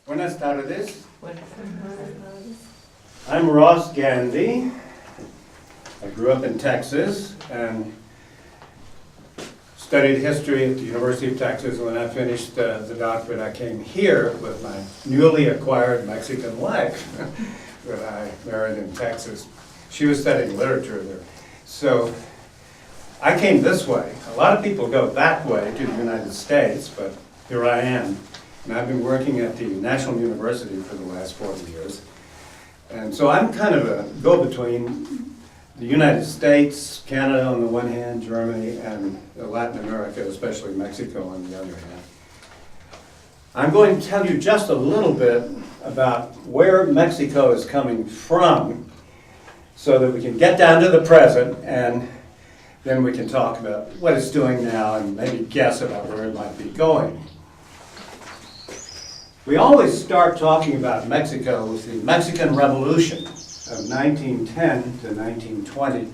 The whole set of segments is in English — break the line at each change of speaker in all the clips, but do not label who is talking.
Buenas tardes. I'm Ross Gandy. I grew up in Texas and studied history at the University of Texas. When I finished the doctorate, I came here with my newly acquired Mexican wife that I married in Texas. She was studying literature there. So I came this way. A lot of people go that way to the United States, but here I am. And I've been working at the National University for the last 40 years. And so I'm kind of a go-between the United States, Canada on the one hand, Germany, and Latin America, especially Mexico on the other hand. I'm going to tell you just a little bit about where Mexico is coming from so that we can get down to the present, and then we can talk about what it's doing now and maybe guess about where it might be going. We always start talking about Mexico with the Mexican Revolution of 1910 to 1920,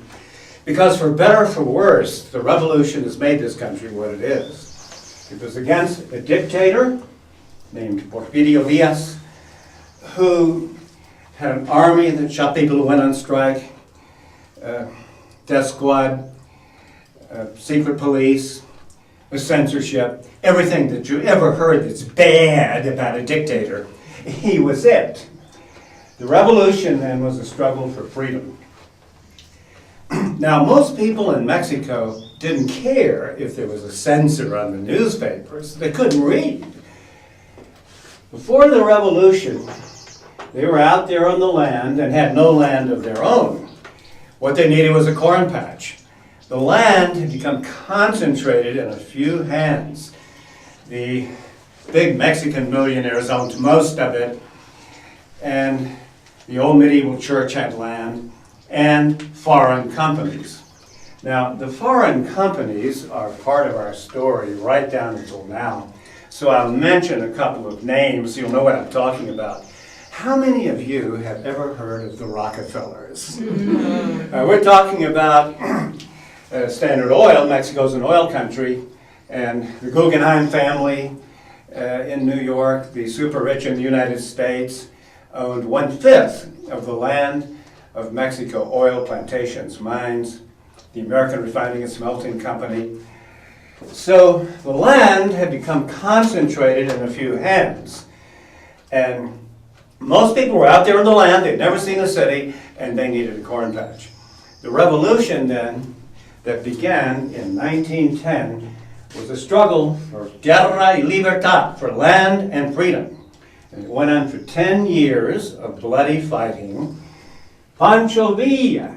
because for better or for worse, the revolution has made this country what it is. It was against a dictator named Porfirio Diaz, who had an army that shot people who went on strike, death squad, secret police, censorship, everything that you ever heard that's bad about a dictator, he was it. The revolution then was a struggle for freedom. Now, most people in Mexico didn't care if there was a censor on the newspapers. They couldn't read. Before the revolution, they were out there on the land and had no land of their own. What they needed was a corn patch. The land had become concentrated in a few hands. The big Mexican millionaires owned most of it, and the old medieval church had land, and foreign companies. Now, the foreign companies are part of our story right down until now. So I'll mention a couple of names so you'll know what I'm talking about. How many of you have ever heard of the Rockefellers? We're talking about Standard Oil. Mexico's an oil country, and the Guggenheim family in New York, the super rich in the United States, owned 1/5 of the land of Mexico, oil plantations, mines, the American Refining and Smelting Company. So the land had become concentrated in a few hands. And most people were out there in the land, they'd never seen a city, and they needed a corn patch. The revolution then, that began in 1910, was a struggle for guerra y libertad, for land and freedom. And it went on for 10 years of bloody fighting. Pancho Villa,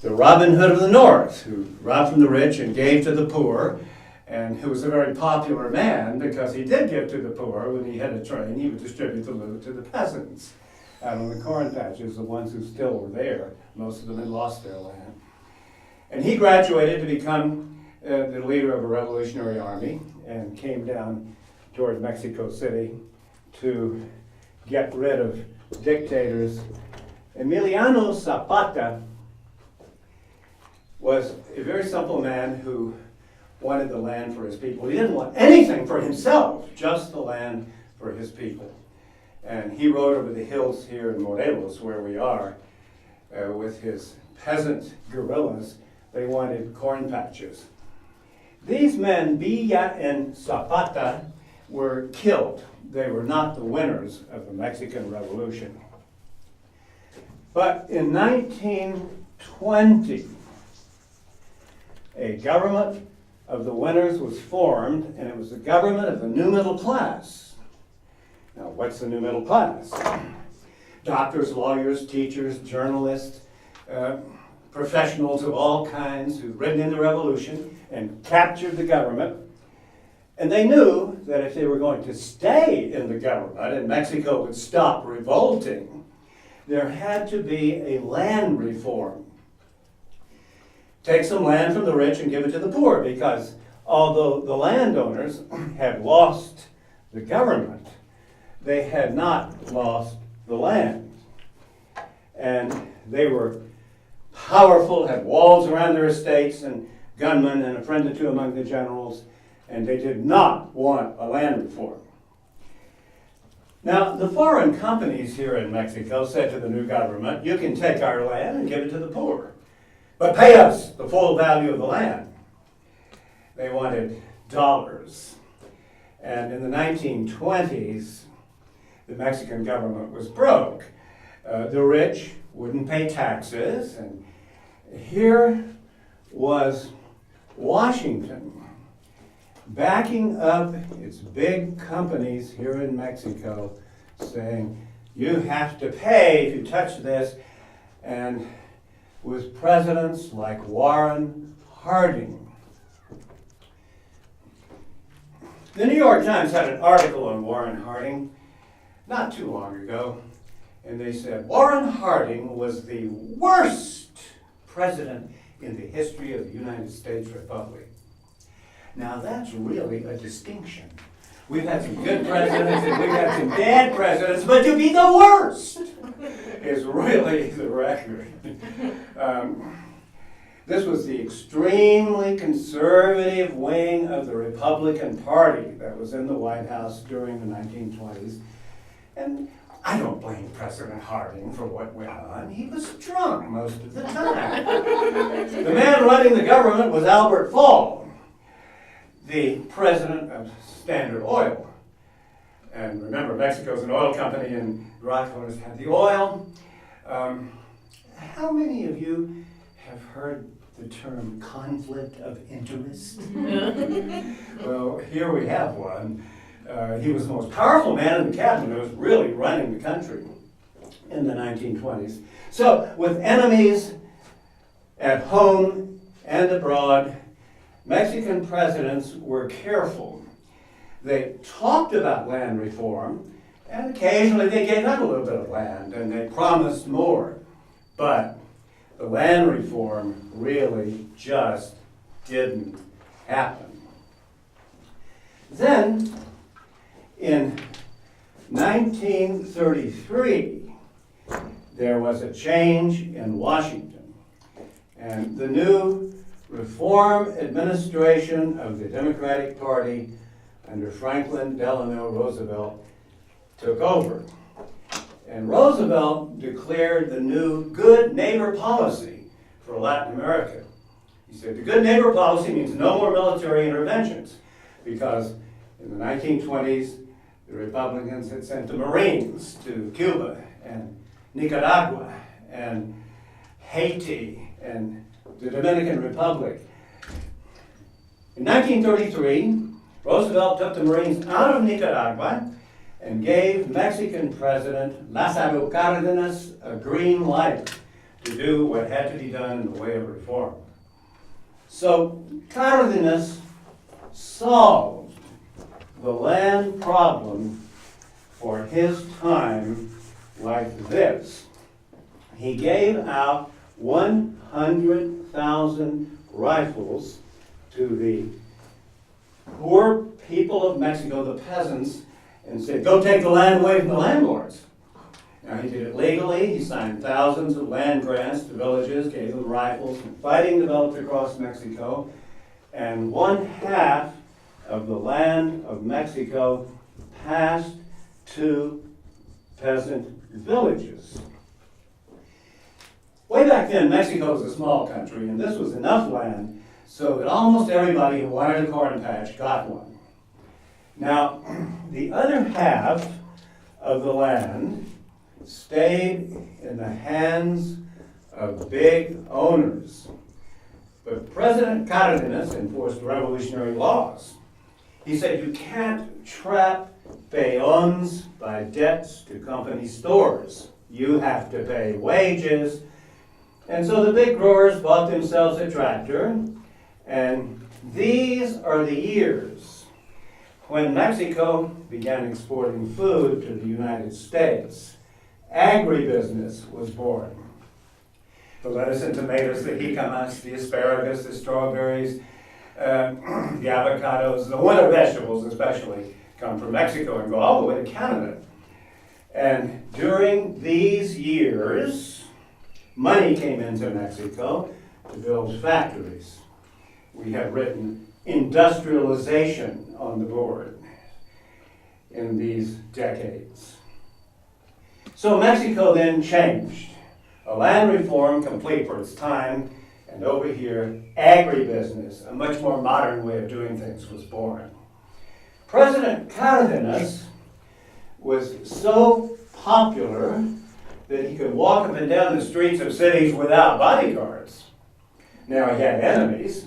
the Robin Hood of the North, who robbed from the rich and gave to the poor, and who was a very popular man because he did give to the poor. When he had a train, he would distribute the loot to the peasants out on the corn patches, the ones who still were there. Most of them had lost their land. And he graduated to become the leader of a revolutionary army and came down toward Mexico City to get rid of dictators. Emiliano Zapata was a very simple man who wanted the land for his people. He didn't want anything for himself, just the land for his people. And he rode over the hills here in Morelos, where we are, with his peasant guerrillas. They wanted corn patches. These men, Villa and Zapata, were killed. They were not the winners of the Mexican Revolution. But in 1920, a government of the winners was formed, and it was the government of the new middle class. Now, what's the new middle class? Doctors, lawyers, teachers, journalists, professionals of all kinds who'd ridden in the revolution and captured the government. And they knew that if they were going to stay in the government and Mexico would stop revolting, there had to be a land reform. Take some land from the rich and give it to the poor, because although the landowners had lost the government, they had not lost the land. And they were powerful, had walls around their estates and gunmen and a friend or two among the generals, and they did not want a land reform. Now, the foreign companies here in Mexico said to the new government, you can take our land and give it to the poor, but pay us the full value of the land. They wanted dollars. And in the 1920s, the Mexican government was broke. The rich wouldn't pay taxes, and here was Washington backing up its big companies here in Mexico, saying, you have to pay if you touch this, and with presidents like Warren Harding. The New York Times had an article on Warren Harding not too long ago, and they said, Warren Harding was the worst president in the history of the United States Republic. Now that's really a distinction. We've had some good presidents and we've had some bad presidents, but to be the worst is really the record. This was the extremely conservative wing of the Republican Party that was in the White House during the 1920s. And I don't blame President Harding for what went on. He was drunk most of the time. The man running the government was Albert Fall, the president of Standard Oil. And remember, Mexico's an oil company and the Rockefellers had the oil. How many of you have heard the term conflict of interest? Well, here we have one. He was the most powerful man in the cabinet who was really running the country in the 1920s. So, with enemies at home and abroad, Mexican presidents were careful. They talked about land reform, and occasionally they gave up a little bit of land, and they promised more. But the land reform really just didn't happen. Then, in 1933, there was a change in Washington, and the new Reform administration of the Democratic Party under Franklin Delano Roosevelt took over. And Roosevelt declared the new good neighbor policy for Latin America. He said the good neighbor policy means no more military interventions, because in the 1920s, the Republicans had sent the Marines to Cuba and Nicaragua and Haiti and the Dominican Republic. In 1933, Roosevelt took the Marines out of Nicaragua and gave Mexican President Lázaro Cárdenas a green light to do what had to be done in the way of reform. So Cárdenas solved the land problem for his time like this. He gave out 100,000 rifles to the poor people of Mexico, the peasants, and said, go take the land away from the landlords. Now he did it legally. He signed thousands of land grants to villages, gave them rifles, and fighting developed across Mexico. And 1/2 of the land of Mexico passed to peasant villages. Way back then, Mexico was a small country, and this was enough land so that almost everybody who wanted a corn patch got one. Now, the other half of the land stayed in the hands of big owners. But President Cárdenas enforced revolutionary laws. He said you can't trap peons by debts to company stores. You have to pay wages. And so the big growers bought themselves a tractor, and these are the years when Mexico began exporting food to the United States. Agribusiness was born. The lettuce and tomatoes, the jicamas, the asparagus, the strawberries, the avocados, the winter vegetables especially, come from Mexico and go all the way to Canada. And during these years, money came into Mexico to build factories. We have written industrialization on the board. in these decades. So Mexico then changed. A land reform complete for its time, and over here, agribusiness, a much more modern way of doing things, was born. President Cardenas was so popular that he could walk up and down the streets of cities without bodyguards. Now he had enemies,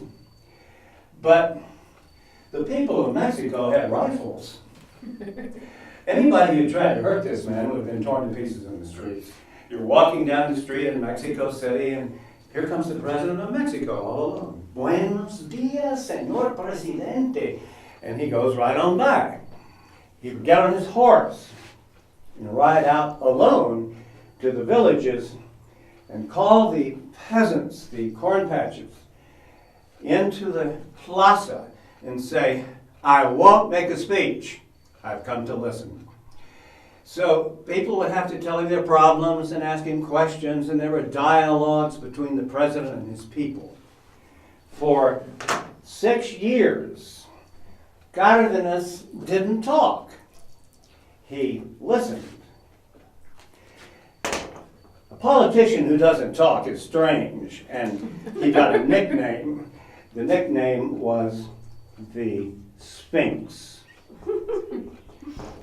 but the people of Mexico had rifles. Anybody who tried to hurt this man would have been torn to pieces in the streets. You're walking down the street in Mexico City, and here comes the president of Mexico all alone. Buenos dias, señor presidente. And he goes right on by. He would get on his horse and ride out alone to the villages and call the peasants, the corn patchers, into the plaza and say, I won't make a speech. I've come to listen. So people would have to tell him their problems and ask him questions, and there were dialogues between the president and his people. For 6 years, Cardenas didn't talk. He listened. A politician who doesn't talk is strange, and he got a nickname. The nickname was the Sphinx.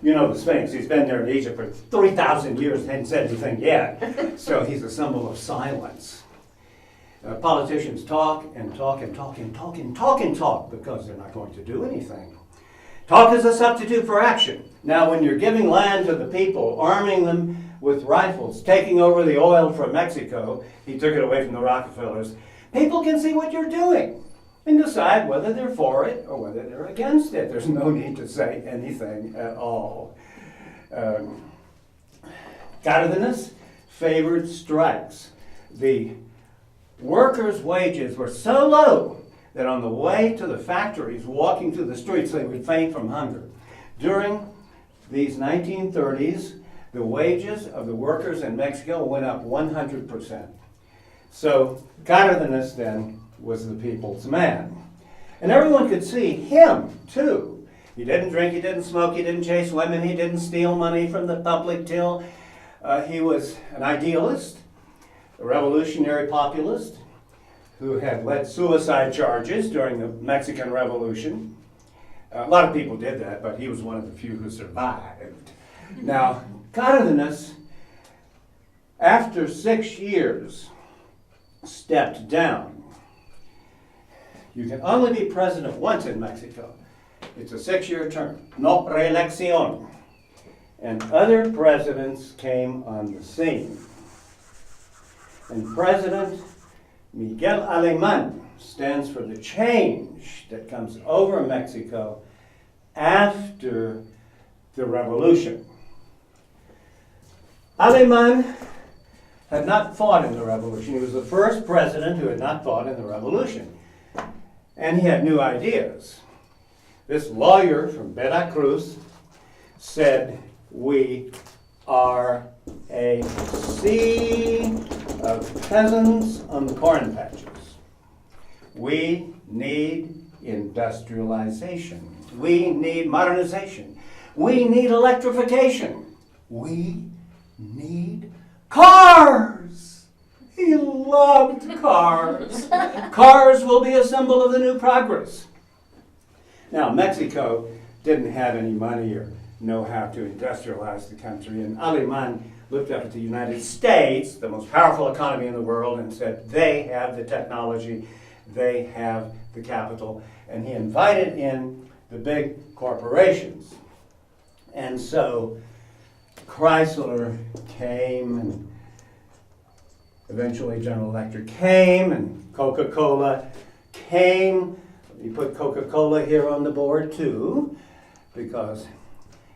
You know the Sphinx, he's been there in Egypt for 3,000 years and hadn't said anything yet. So he's a symbol of silence. Politicians talk and talk and talk and talk and talk and talk because they're not going to do anything. Talk is a substitute for action. Now when you're giving land to the people, arming them with rifles, taking over the oil from Mexico, he took it away from the Rockefellers, people can see what you're doing and decide whether they're for it or whether they're against it. There's no need to say anything at all. Cardenas favored strikes. The workers' wages were so low that on the way to the factories, walking through the streets, they would faint from hunger. During these 1930s, the wages of the workers in Mexico went up 100%. So Cardenas then was the people's man. And everyone could see him, too. He didn't drink, he didn't smoke, he didn't chase women, he didn't steal money from the public till. He was an idealist, a revolutionary populist, who had led suicide charges during the Mexican Revolution. A lot of people did that, but he was one of the few who survived. Now, Cardenas, after 6 years, stepped down. You can only be president once in Mexico. It's a 6-year term, no reelección. And other presidents came on the scene. And President Miguel Alemán stands for the change that comes over Mexico after the revolution. Alemán had not fought in the revolution. He was the first president who had not fought in the revolution. And he had new ideas. This lawyer from Veracruz said, we are a sea of peasants on corn patches. We need industrialization. We need modernization. We need electrification. We need cars. He loved cars. Cars will be a symbol of the new progress. Now, Mexico didn't have any money or know how to industrialize the country, and Alemán looked up at the United States, the most powerful economy in the world, and said, they have the technology, they have the capital, and he invited in the big corporations. And so Chrysler came, and eventually General Electric came, and Coca-Cola came. You put Coca-Cola here on the board too, because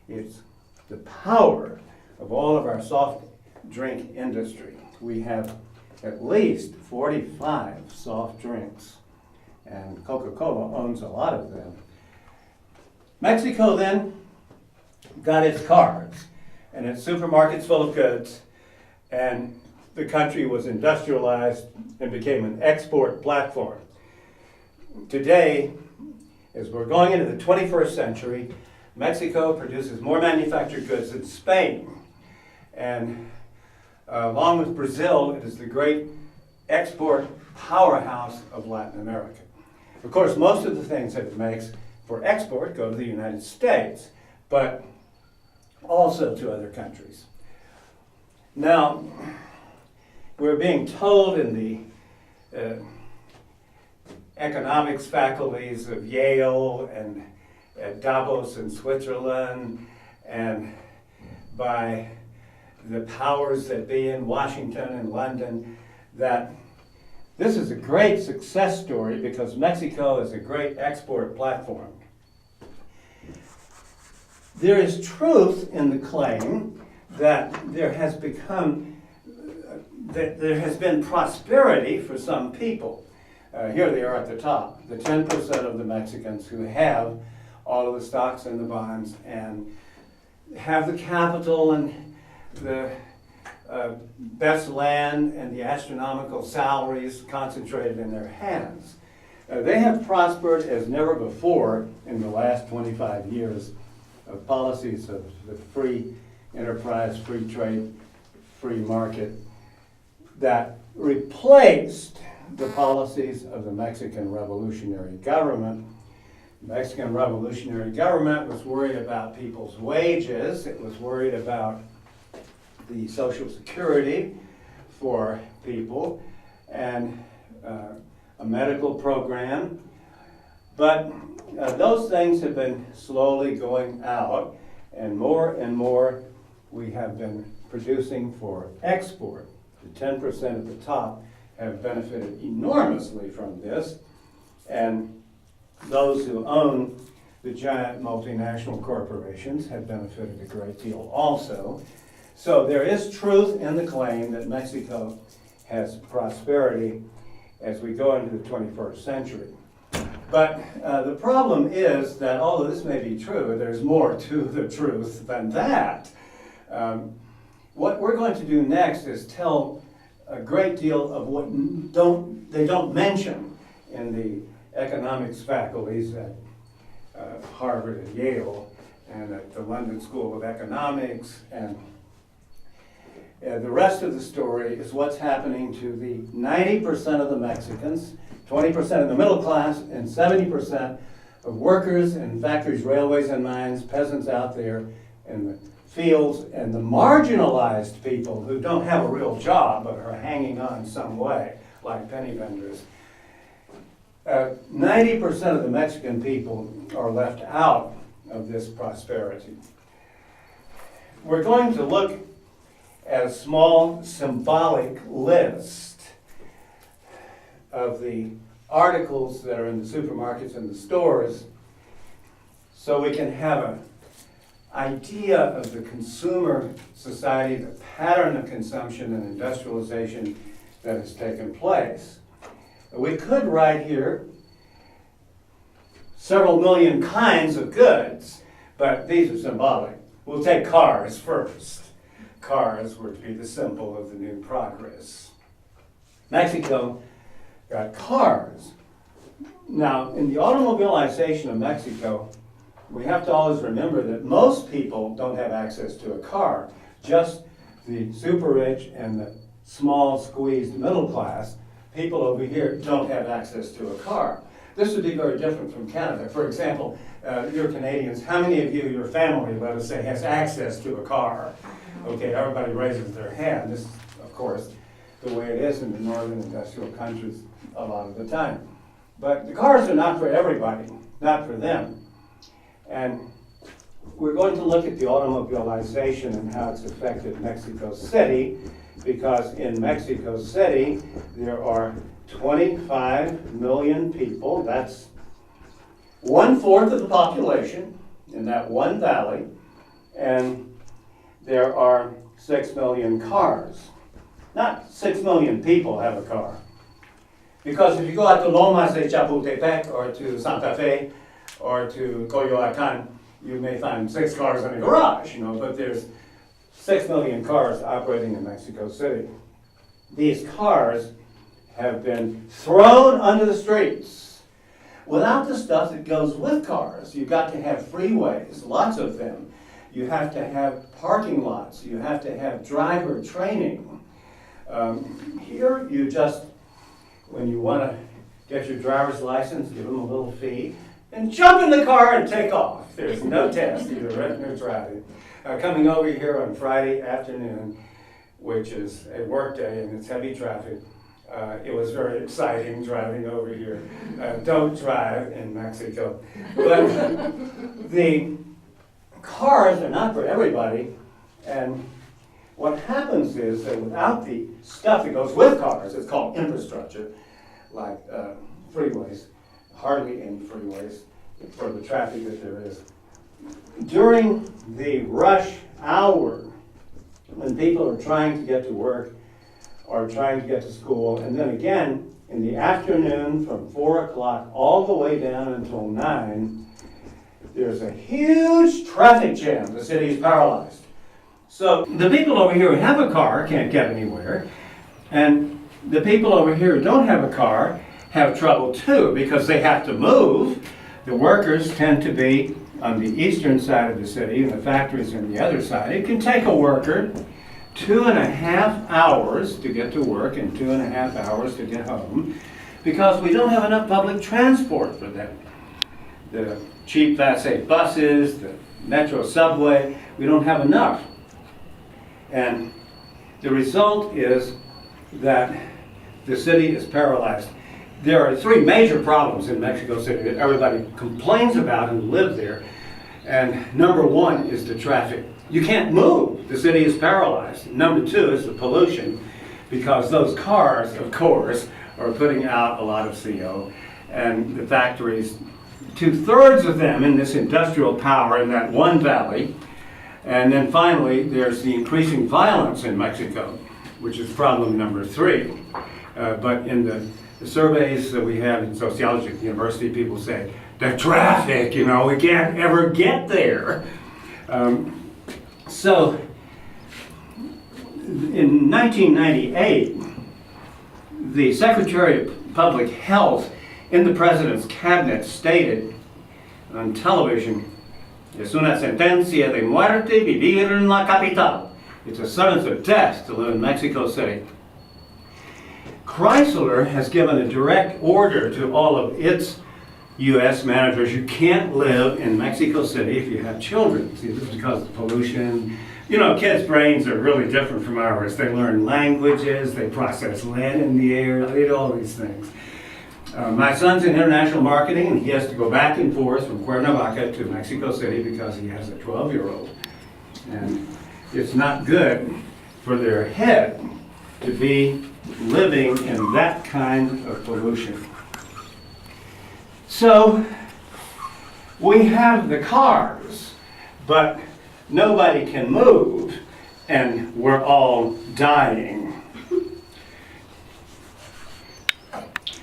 it's the power of all of our soft drink industry. We have at least 45 soft drinks, and Coca-Cola owns a lot of them. Mexico then got its cars and its supermarkets full of goods, and the country was industrialized and became an export platform. Today, as we're going into the 21st century, Mexico produces more manufactured goods than Spain. And along with Brazil, it is the great export powerhouse of Latin America. Of course, most of the things that it makes for export go to the United States, but also to other countries. Now, we're being told in the economics faculties of Yale and at Davos in Switzerland, and by the powers that be in Washington and London, that this is a great success story because Mexico is a great export platform. There is truth in the claim that there has been prosperity for some people. Here they are at the top, the 10% of the Mexicans who have all of the stocks and the bonds and have the capital and the best land and the astronomical salaries concentrated in their hands. They have prospered as never before in the last 25 years of policies of the free enterprise, free trade, free market that replaced the policies of the Mexican revolutionary government. The Mexican revolutionary government was worried about people's wages. It was worried about the Social Security for people and a medical program. But those things have been slowly going out, and more we have been producing for export. The 10% at the top have benefited enormously from this, and those who own the giant multinational corporations have benefited a great deal also. So there is truth in the claim that Mexico has prosperity as we go into the 21st century. But the problem is that although this may be true, there's more to the truth than that. What we're going to do next is tell a great deal of what they don't mention in the economics faculties at Harvard and Yale and at the London School of Economics, and the rest of the story is what's happening to the 90% of the Mexicans, 20% of the middle class, and 70% of workers in factories, railways, and mines, peasants out there in the fields, and the marginalized people who don't have a real job but are hanging on some way, like penny vendors. 90% of the Mexican people are left out of this prosperity. We're going to look at a small symbolic list of the articles that are in the supermarkets and the stores so we can have an idea of the consumer society, the pattern of consumption and industrialization that has taken place. We could write here several million kinds of goods, but these are symbolic. We'll take cars first. Cars were to be the symbol of the new progress. Mexico got cars. Now, in the automobilization of Mexico, we have to always remember that most people don't have access to a car. Just the super rich and the small squeezed middle class, people over here don't have access to a car. This would be very different from Canada. For example, you're Canadians. How many of you, your family, let us say, has access to a car? Okay, everybody raises their hand. This is, of course, the way it is in the northern industrial countries a lot of the time. But the cars are not for everybody, not for them. And we're going to look at the automobilization and how it's affected Mexico City, because in Mexico City there are 25 million people. That's 1/4 of the population in that one valley, and there are 6 million cars. Not 6 million people have a car. Because if you go out to Lomas de Chapultepec or to Santa Fe or to Coyoacan, you may find 6 cars in a garage, but there's 6 million cars operating in Mexico City. These cars have been thrown onto the streets without the stuff that goes with cars. You've got to have freeways, lots of them. You have to have parking lots. You have to have driver training. Here, you just, when you want to get your driver's license, give them a little fee, and jump in the car and take off. There's no test, either written or driving. Coming over here on Friday afternoon, which is a work day and it's heavy traffic, it was very exciting driving over here. Don't drive in Mexico. But the cars are not for everybody, and what happens is that without the stuff that goes with cars, it's called infrastructure, like freeways, hardly any freeways for the traffic that there is. During the rush hour, when people are trying to get to work or trying to get to school, and then again in the afternoon from 4 o'clock all the way down until 9, there's a huge traffic jam. The city is paralyzed. So the people over here who have a car can't get anywhere, and the people over here who don't have a car have trouble too because they have to move. The workers tend to be on the eastern side of the city and the factories on the other side. It can take a worker 2.5 hours to get to work and 2.5 hours to get home because we don't have enough public transport for them. The cheap Class 8 buses, the metro subway, we don't have enough. And the result is that the city is paralyzed. There are 3 major problems in Mexico City that everybody complains about who live there. And number 1 is the traffic. You can't move. The city is paralyzed. Number 2 is the pollution, because those cars, of course, are putting out a lot of CO. And the factories, 2/3 of them in this industrial power in that one valley. And then finally, there's the increasing violence in Mexico, which is problem number 3. But in the surveys that we have in sociology at the university, people say, the traffic, we can't ever get there. So in 1998, the Secretary of Public Health in the President's cabinet stated on television, es una sentencia de muerte vivir en la capital. It's a sentence of death to live in Mexico City. Chrysler has given a direct order to all of its U.S. managers, you can't live in Mexico City if you have children. See, this is because of pollution. Kids' brains are really different from ours. They learn languages, they process lead in the air, they do all these things. My son's in international marketing, and he has to go back and forth from Cuernavaca to Mexico City because he has a 12-year-old. And it's not good for their head to be living in that kind of pollution. So we have the cars, but nobody can move, and we're all dying.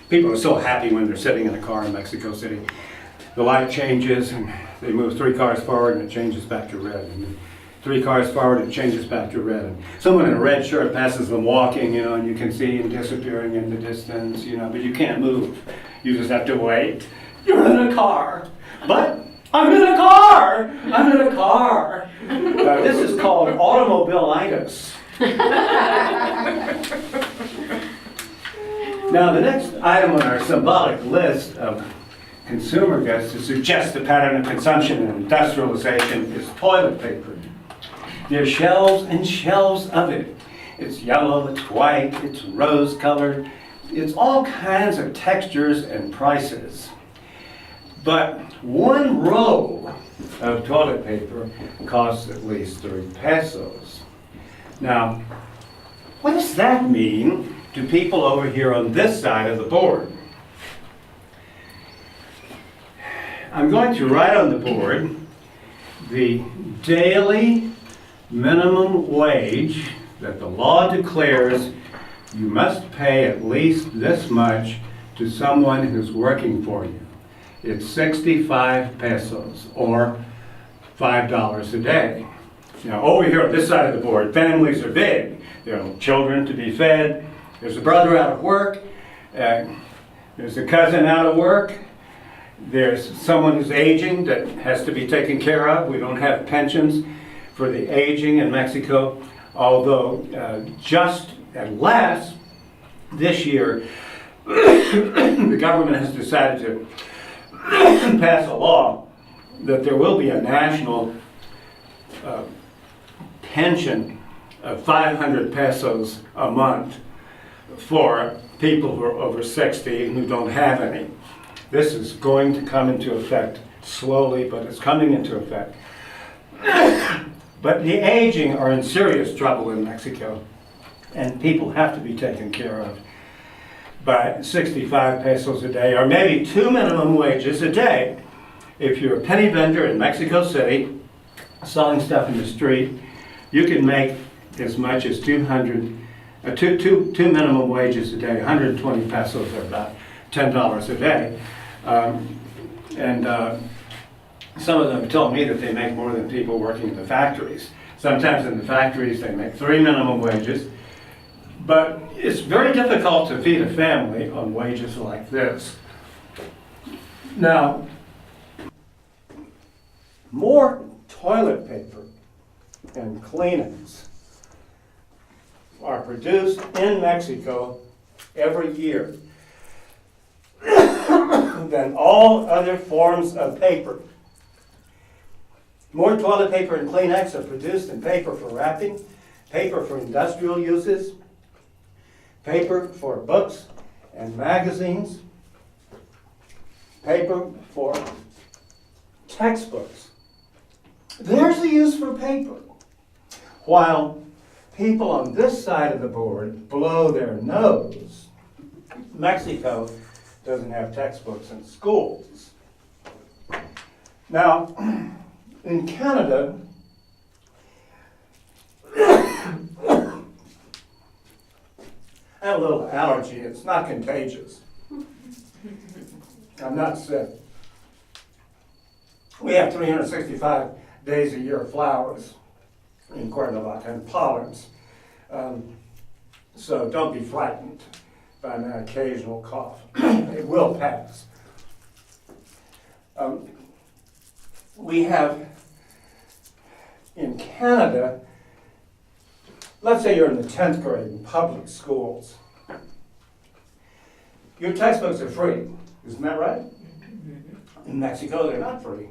People are so happy when they're sitting in a car in Mexico City. The light changes, and they move 3 cars forward, and it changes back to red. And then 3 cars forward, and it changes back to red. And someone in a red shirt passes them walking, and you can see him disappearing in the distance, but you can't move. You just have to wait. You're in a car. But I'm in a car. I'm in a car. This is called automobilitis. Now, the next item on our symbolic list of consumer goods to suggest the pattern of consumption and industrialization is toilet paper. There's shelves and shelves of it. It's yellow, it's white, it's rose-colored. It's all kinds of textures and prices. But 1 roll of toilet paper costs at least 3 pesos. Now, what does that mean to people over here on this side of the board? I'm going to write on the board the daily minimum wage that the law declares you must pay at least this much to someone who's working for you. It's 65 pesos, or $5 a day. Now, over here on this side of the board, families are big. There are children to be fed. There's a brother out of work. There's a cousin out of work. There's someone who's aging that has to be taken care of. We don't have pensions for the aging in Mexico, although just at last this year, the government has decided to pass a law that there will be a national pension of 500 pesos a month for people who are over 60 and who don't have any. This is going to come into effect slowly, but it's coming into effect. But the aging are in serious trouble in Mexico, and people have to be taken care of by 65 pesos a day, or maybe 2 minimum wages a day. If you're a penny vendor in Mexico City, selling stuff in the street, you can make as much as two minimum wages a day, 120 pesos, or about $10 a day. Some of them have told me that they make more than people working in the factories. Sometimes in the factories they make 3 minimum wages, but it's very difficult to feed a family on wages like this. Now, more toilet paper and Kleenex are produced in Mexico every year than all other forms of paper. More toilet paper and Kleenex are produced than paper for wrapping, paper for industrial uses, paper for books and magazines, paper for textbooks. There's a use for paper. While people on this side of the board blow their nose, Mexico doesn't have textbooks in schools. Now, in Canada, I have a little allergy. It's not contagious. I'm not sick. We have 365 days a year of flowers in Cuernavaca and pollens. So don't be frightened by an occasional cough. It will pass. We have in Canada, let's say you're in the 10th grade in public schools. Your textbooks are free, isn't that right? In Mexico, they're not free.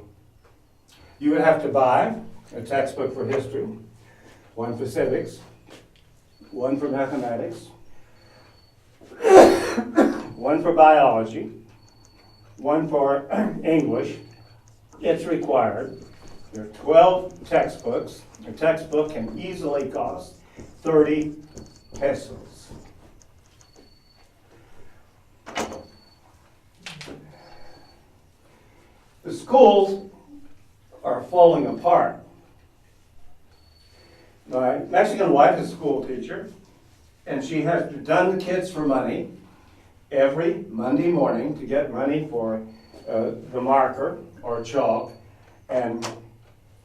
You would have to buy a textbook for history, one for civics, one for mathematics, one for biology, one for English. It's required. There are 12 textbooks. A textbook can easily cost 30 pesos. The schools are falling apart. My Mexican wife is a school teacher, and she has done the kids for money every Monday morning to get money for the marker or chalk, and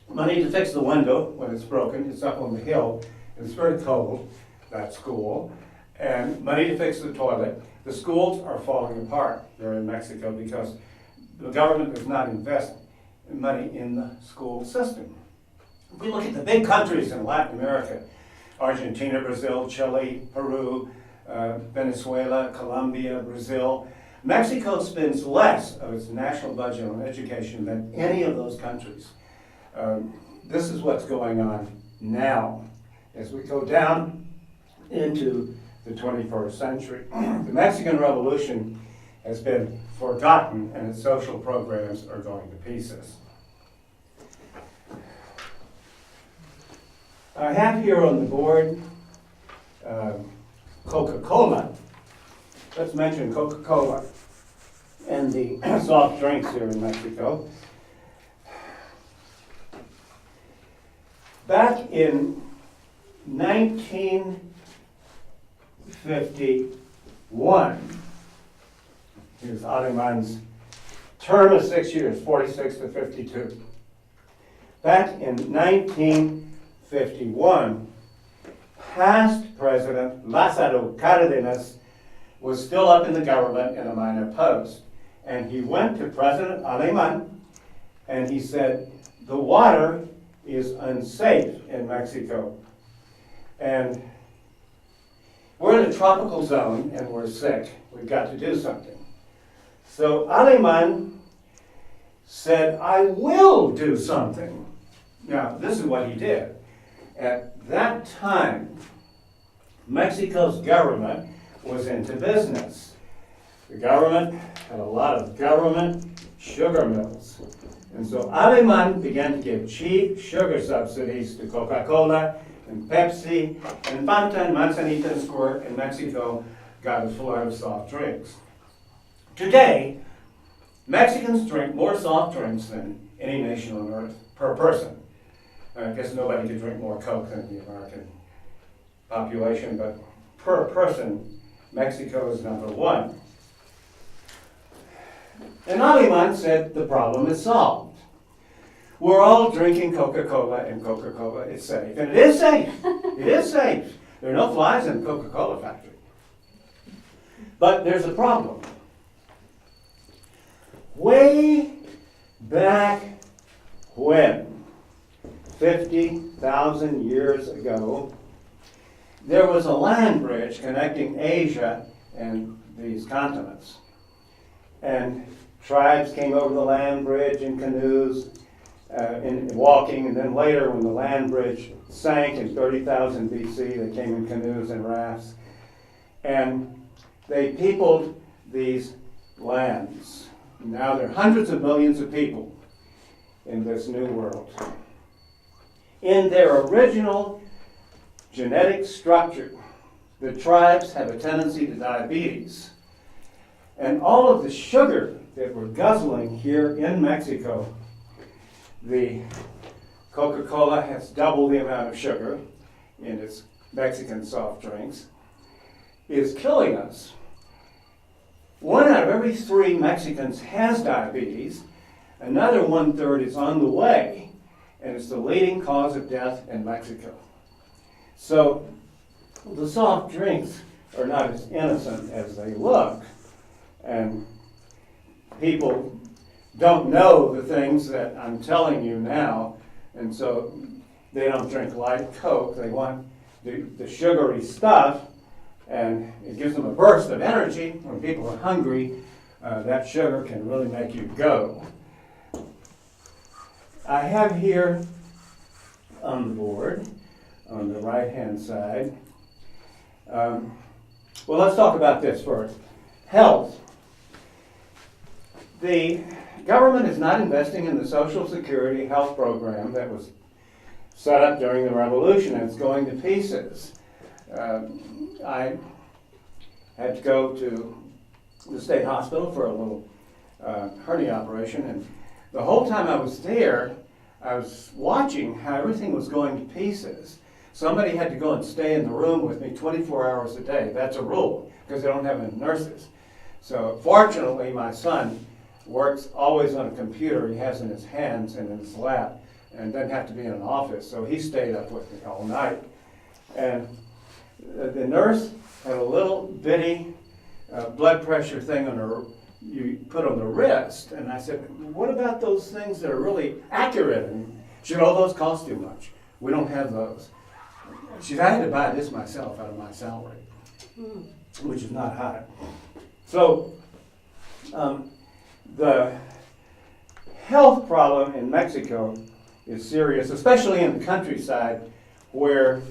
money to fix the window when it's broken. It's up on the hill. It's very cold, that school. And money to fix the toilet. The schools are falling apart there in Mexico because the government does not invest money in the school system. If we look at the big countries in Latin America, Argentina, Brazil, Chile, Peru, Venezuela, Colombia, Brazil, Mexico spends less of its national budget on education than any of those countries. This is what's going on now as we go down into the 21st century. The Mexican Revolution has been forgotten and its social programs are going to pieces. I have here on the board Coca-Cola. Let's mention Coca-Cola and the soft drinks here in Mexico. Back in 1951, here's Alemann's term of 6 years, 46 to 52. Back in 1951, past President Lázaro Cárdenas was still up in the government in a minor post. and he went to President Aleman, and he said, the water is unsafe in Mexico. And we're in a tropical zone, and we're sick. We've got to do something. So Aleman said, I will do something. Now, this is what he did. At that time, Mexico's government was into business. The government had a lot of government sugar mills. And so Aleman began to give cheap sugar subsidies to Coca-Cola and Pepsi, and Fanta and Manzanita and Squirt in Mexico got a flood of soft drinks. Today, Mexicans drink more soft drinks than any nation on earth per person. I guess nobody could drink more Coke than the American population, but per person, Mexico is number one. And Aleman said the problem is solved. We're all drinking Coca-Cola, and Coca-Cola is safe. And it is safe. It is safe. There are no flies in the Coca-Cola factory. But there's a problem. Way back when, 50,000 years ago, there was a land bridge connecting Asia and these continents. And tribes came over the land bridge in canoes, in walking, and then later when the land bridge sank in 30,000 BC, they came in canoes and rafts. And they peopled these lands. Now there are hundreds of millions of people in this new world. In their original genetic structure, the tribes have a tendency to diabetes. And all of the sugar that we're guzzling here in Mexico, the Coca-Cola has double the amount of sugar in its Mexican soft drinks, is killing us. 1 out of every 3 Mexicans has diabetes. Another 1/3 is on the way, and it's the leading cause of death in Mexico. So the soft drinks are not as innocent as they look. And people don't know the things that I'm telling you now, and so they don't drink light Coke. They want the sugary stuff, and it gives them a burst of energy. When people are hungry, that sugar can really make you go. I have here on the board, on the right-hand side, well, let's talk about this first. Health. The government is not investing in the Social Security health program that was set up during the revolution, and it's going to pieces. I had to go to the state hospital for a little hernia operation, and the whole time I was there, I was watching how everything was going to pieces. Somebody had to go and stay in the room with me 24 hours a day. That's a rule, because they don't have any nurses. So fortunately, my son works always on a computer he has in his hands and in his lap, and doesn't have to be in an office, so he stayed up with me all night. And the nurse had a little bitty blood pressure thing on her, you put on the wrist, and I said, what about those things that are really accurate? And she said, oh, those cost too much. We don't have those. She said, I had to buy this myself out of my salary, which is not high. So the health problem in Mexico is serious, especially in the countryside where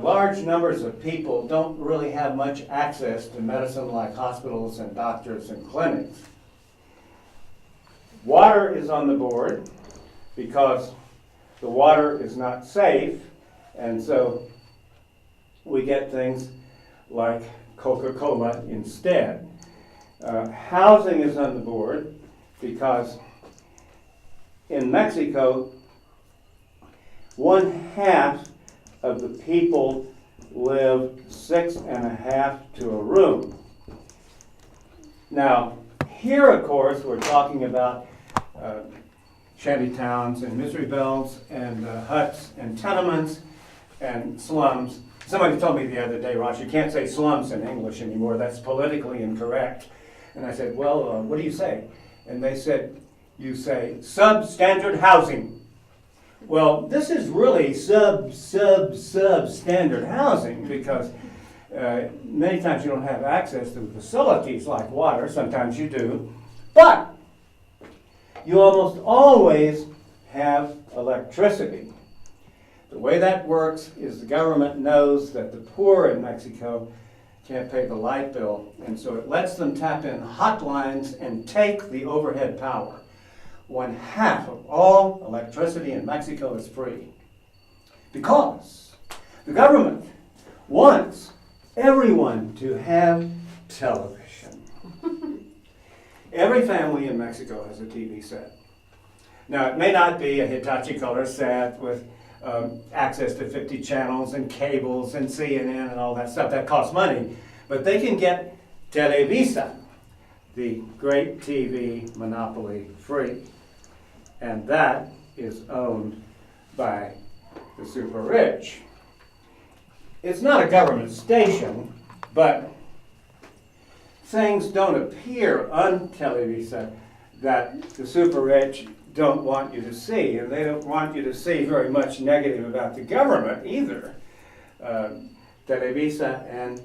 large numbers of people don't really have much access to medicine like hospitals and doctors and clinics. Water is on the board because the water is not safe, and so we get things like Coca-Cola instead. Housing is on the board because in Mexico, 1/2 of the people live 6.5 to a room. Now, here, of course, we're talking about shanty towns and misery belts and huts and tenements and slums. Somebody told me the other day, Ross, you can't say slums in English anymore. That's politically incorrect. And I said, well, what do you say? And they said, you say substandard housing. Well, this is really substandard housing because many times you don't have access to facilities like water. Sometimes you do. But you almost always have electricity. The way that works is the government knows that the poor in Mexico can't pay the light bill, and so it lets them tap in hotlines and take the overhead power. 1/2 of all electricity in Mexico is free because the government wants everyone to have television. Every family in Mexico has a TV set. Now, it may not be a Hitachi color set with access to 50 channels and cables and CNN and all that stuff. That costs money. But they can get Televisa, the great TV monopoly, free. And that is owned by the super rich. It's not a government station, but things don't appear on Televisa that the super rich don't want you to see, and they don't want you to see very much negative about the government either. Televisa and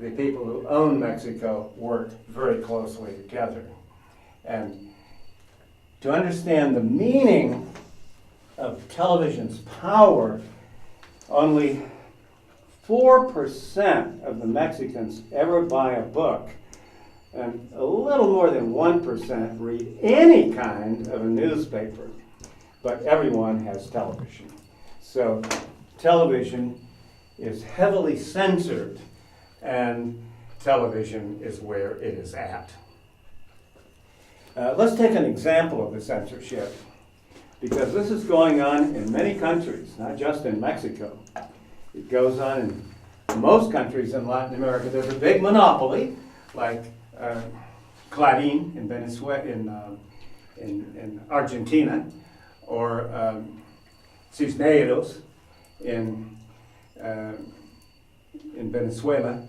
the people who own Mexico work very closely together. And to understand the meaning of television's power, only 4% of the Mexicans ever buy a book, and a little more than 1% read any kind of a newspaper, but everyone has television. So television is heavily censored, and television is where it is at. Let's take an example of the censorship, because this is going on in many countries, not just in Mexico. It goes on in most countries in Latin America. There's a big monopoly, like Clarín in Venezuela, in Argentina, or Cisneros in Venezuela,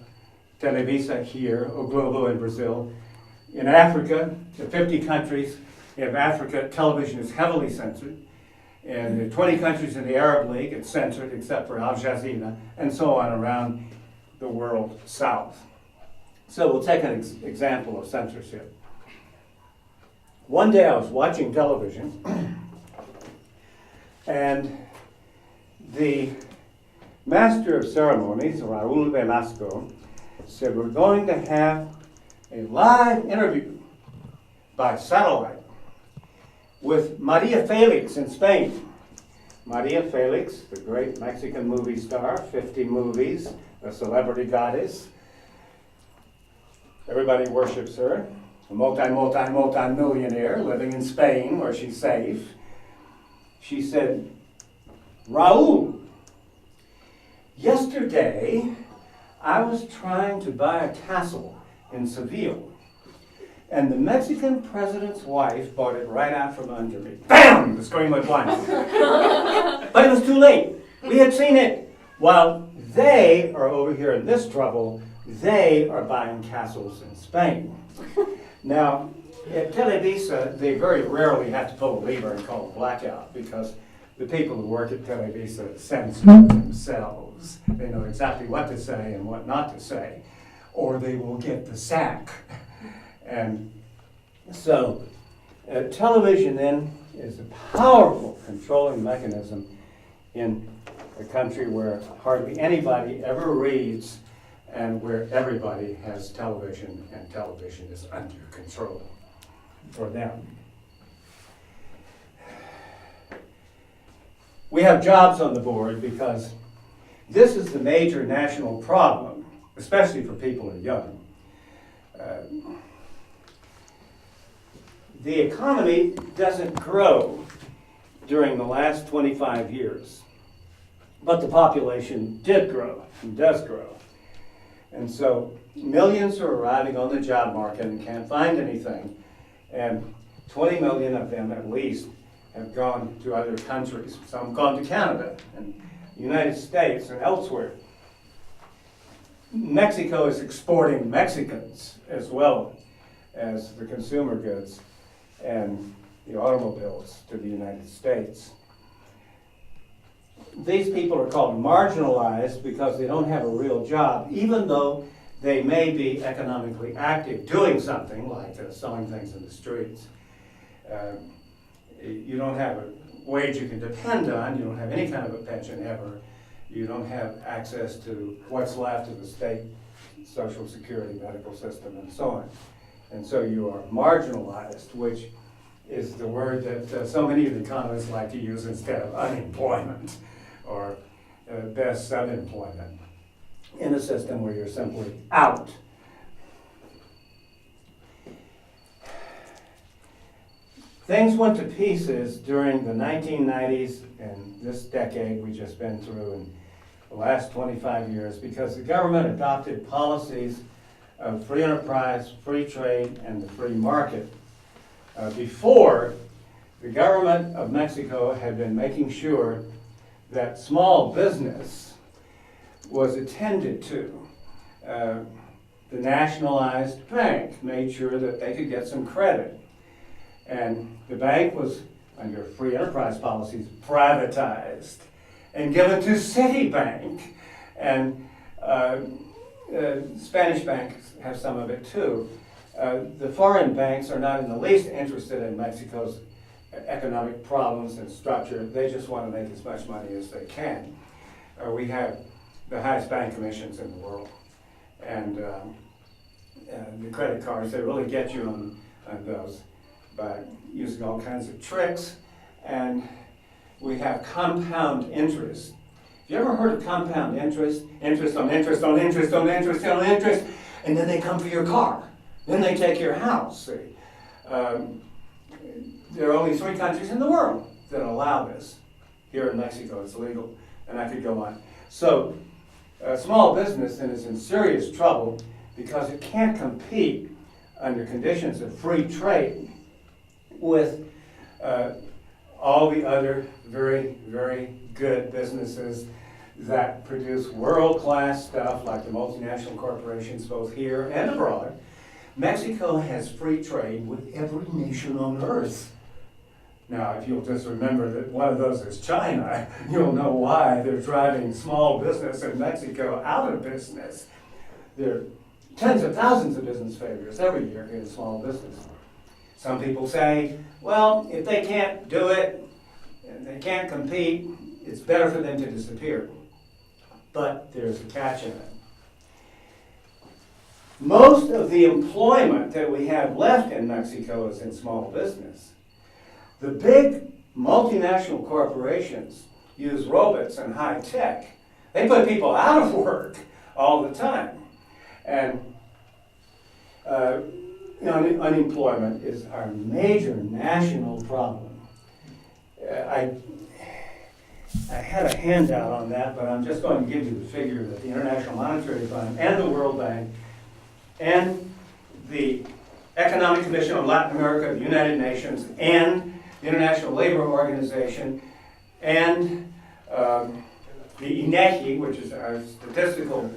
Televisa here, or Globo in Brazil. In Africa, the 50 countries of Africa, television is heavily censored. In the 20 countries in the Arab League, it's censored except for Al Jazeera, and so on around the world south. So we'll take an example of censorship. One day I was watching television, and the master of ceremonies, Raul Velasco, said, we're going to have a live interview by satellite with Maria Felix in Spain. Maria Felix, the great Mexican movie star, 50 movies, a celebrity goddess. Everybody worships her. A multi-millionaire living in Spain where she's safe. She said, Raul, yesterday I was trying to buy a castle in Seville, and the Mexican president's wife bought it right out from under me. Bam! The screen went blind. But it was too late. We had seen it. While they are over here in this trouble, they are buying castles in Spain. Now, at Televisa, they very rarely have to pull a lever and call a blackout, because the people who work at Televisa censor themselves. They know exactly what to say and what not to say, or they will get the sack. And so television then is a powerful controlling mechanism in a country where hardly anybody ever reads and where everybody has television, and television is under control for them. We have jobs on the board because this is the major national problem, especially for people who are young. The economy doesn't grow during the last 25 years, but the population did grow and does grow. And so millions are arriving on the job market and can't find anything, and 20 million of them at least have gone to other countries. Some have gone to Canada and the United States and elsewhere. Mexico is exporting Mexicans as well as the consumer goods and the automobiles to the United States. These people are called marginalized because they don't have a real job, even though they may be economically active, doing something like selling things in the streets. You don't have a wage you can depend on, you don't have any kind of a pension ever, you don't have access to what's left of the state social security medical system and so on. And so you are marginalized, which is the word that so many of the economists like to use instead of unemployment or best subemployment, in a system where you're simply out. Things went to pieces during the 1990s and this decade we just been through in the last 25 years because the government adopted policies of free enterprise, free trade, and the free market. Before, the government of Mexico had been making sure that small business was attended to. The nationalized bank made sure that they could get some credit. And the bank was, under free enterprise policies, privatized and given to Citibank. And Spanish banks have some of it too. The foreign banks are not in the least interested in Mexico's economic problems and structure. They just want to make as much money as they can. We have the highest bank commissions in the world. And the credit cards, they really get you on those by using all kinds of tricks. And we have compound interest. Have you ever heard of compound interest? Interest on interest on interest on interest on interest, and then they come for your car. Then they take your house. See? There are only 3 countries in the world that allow this. Here in Mexico, it's legal, and I could go on. So, small business then is in serious trouble because it can't compete under conditions of free trade with all the other very, very good businesses that produce world-class stuff like the multinational corporations both here and abroad. Mexico has free trade with every nation on earth. Now, if you'll just remember that one of those is China, you'll know why they're driving small business in Mexico out of business. There are tens of thousands of business failures every year in small business. Some people say, well, if they can't do it, and they can't compete, it's better for them to disappear. But there's a catch in it. Most of the employment that we have left in Mexico is in small business. The big multinational corporations use robots and high tech. They put people out of work all the time. And unemployment is our major national problem. I had a handout on that, but I'm just going to give you the figure that the International Monetary Fund and the World Bank and the Economic Commission on Latin America, the United Nations, and the International Labor Organization, and the INEGI, which is our statistical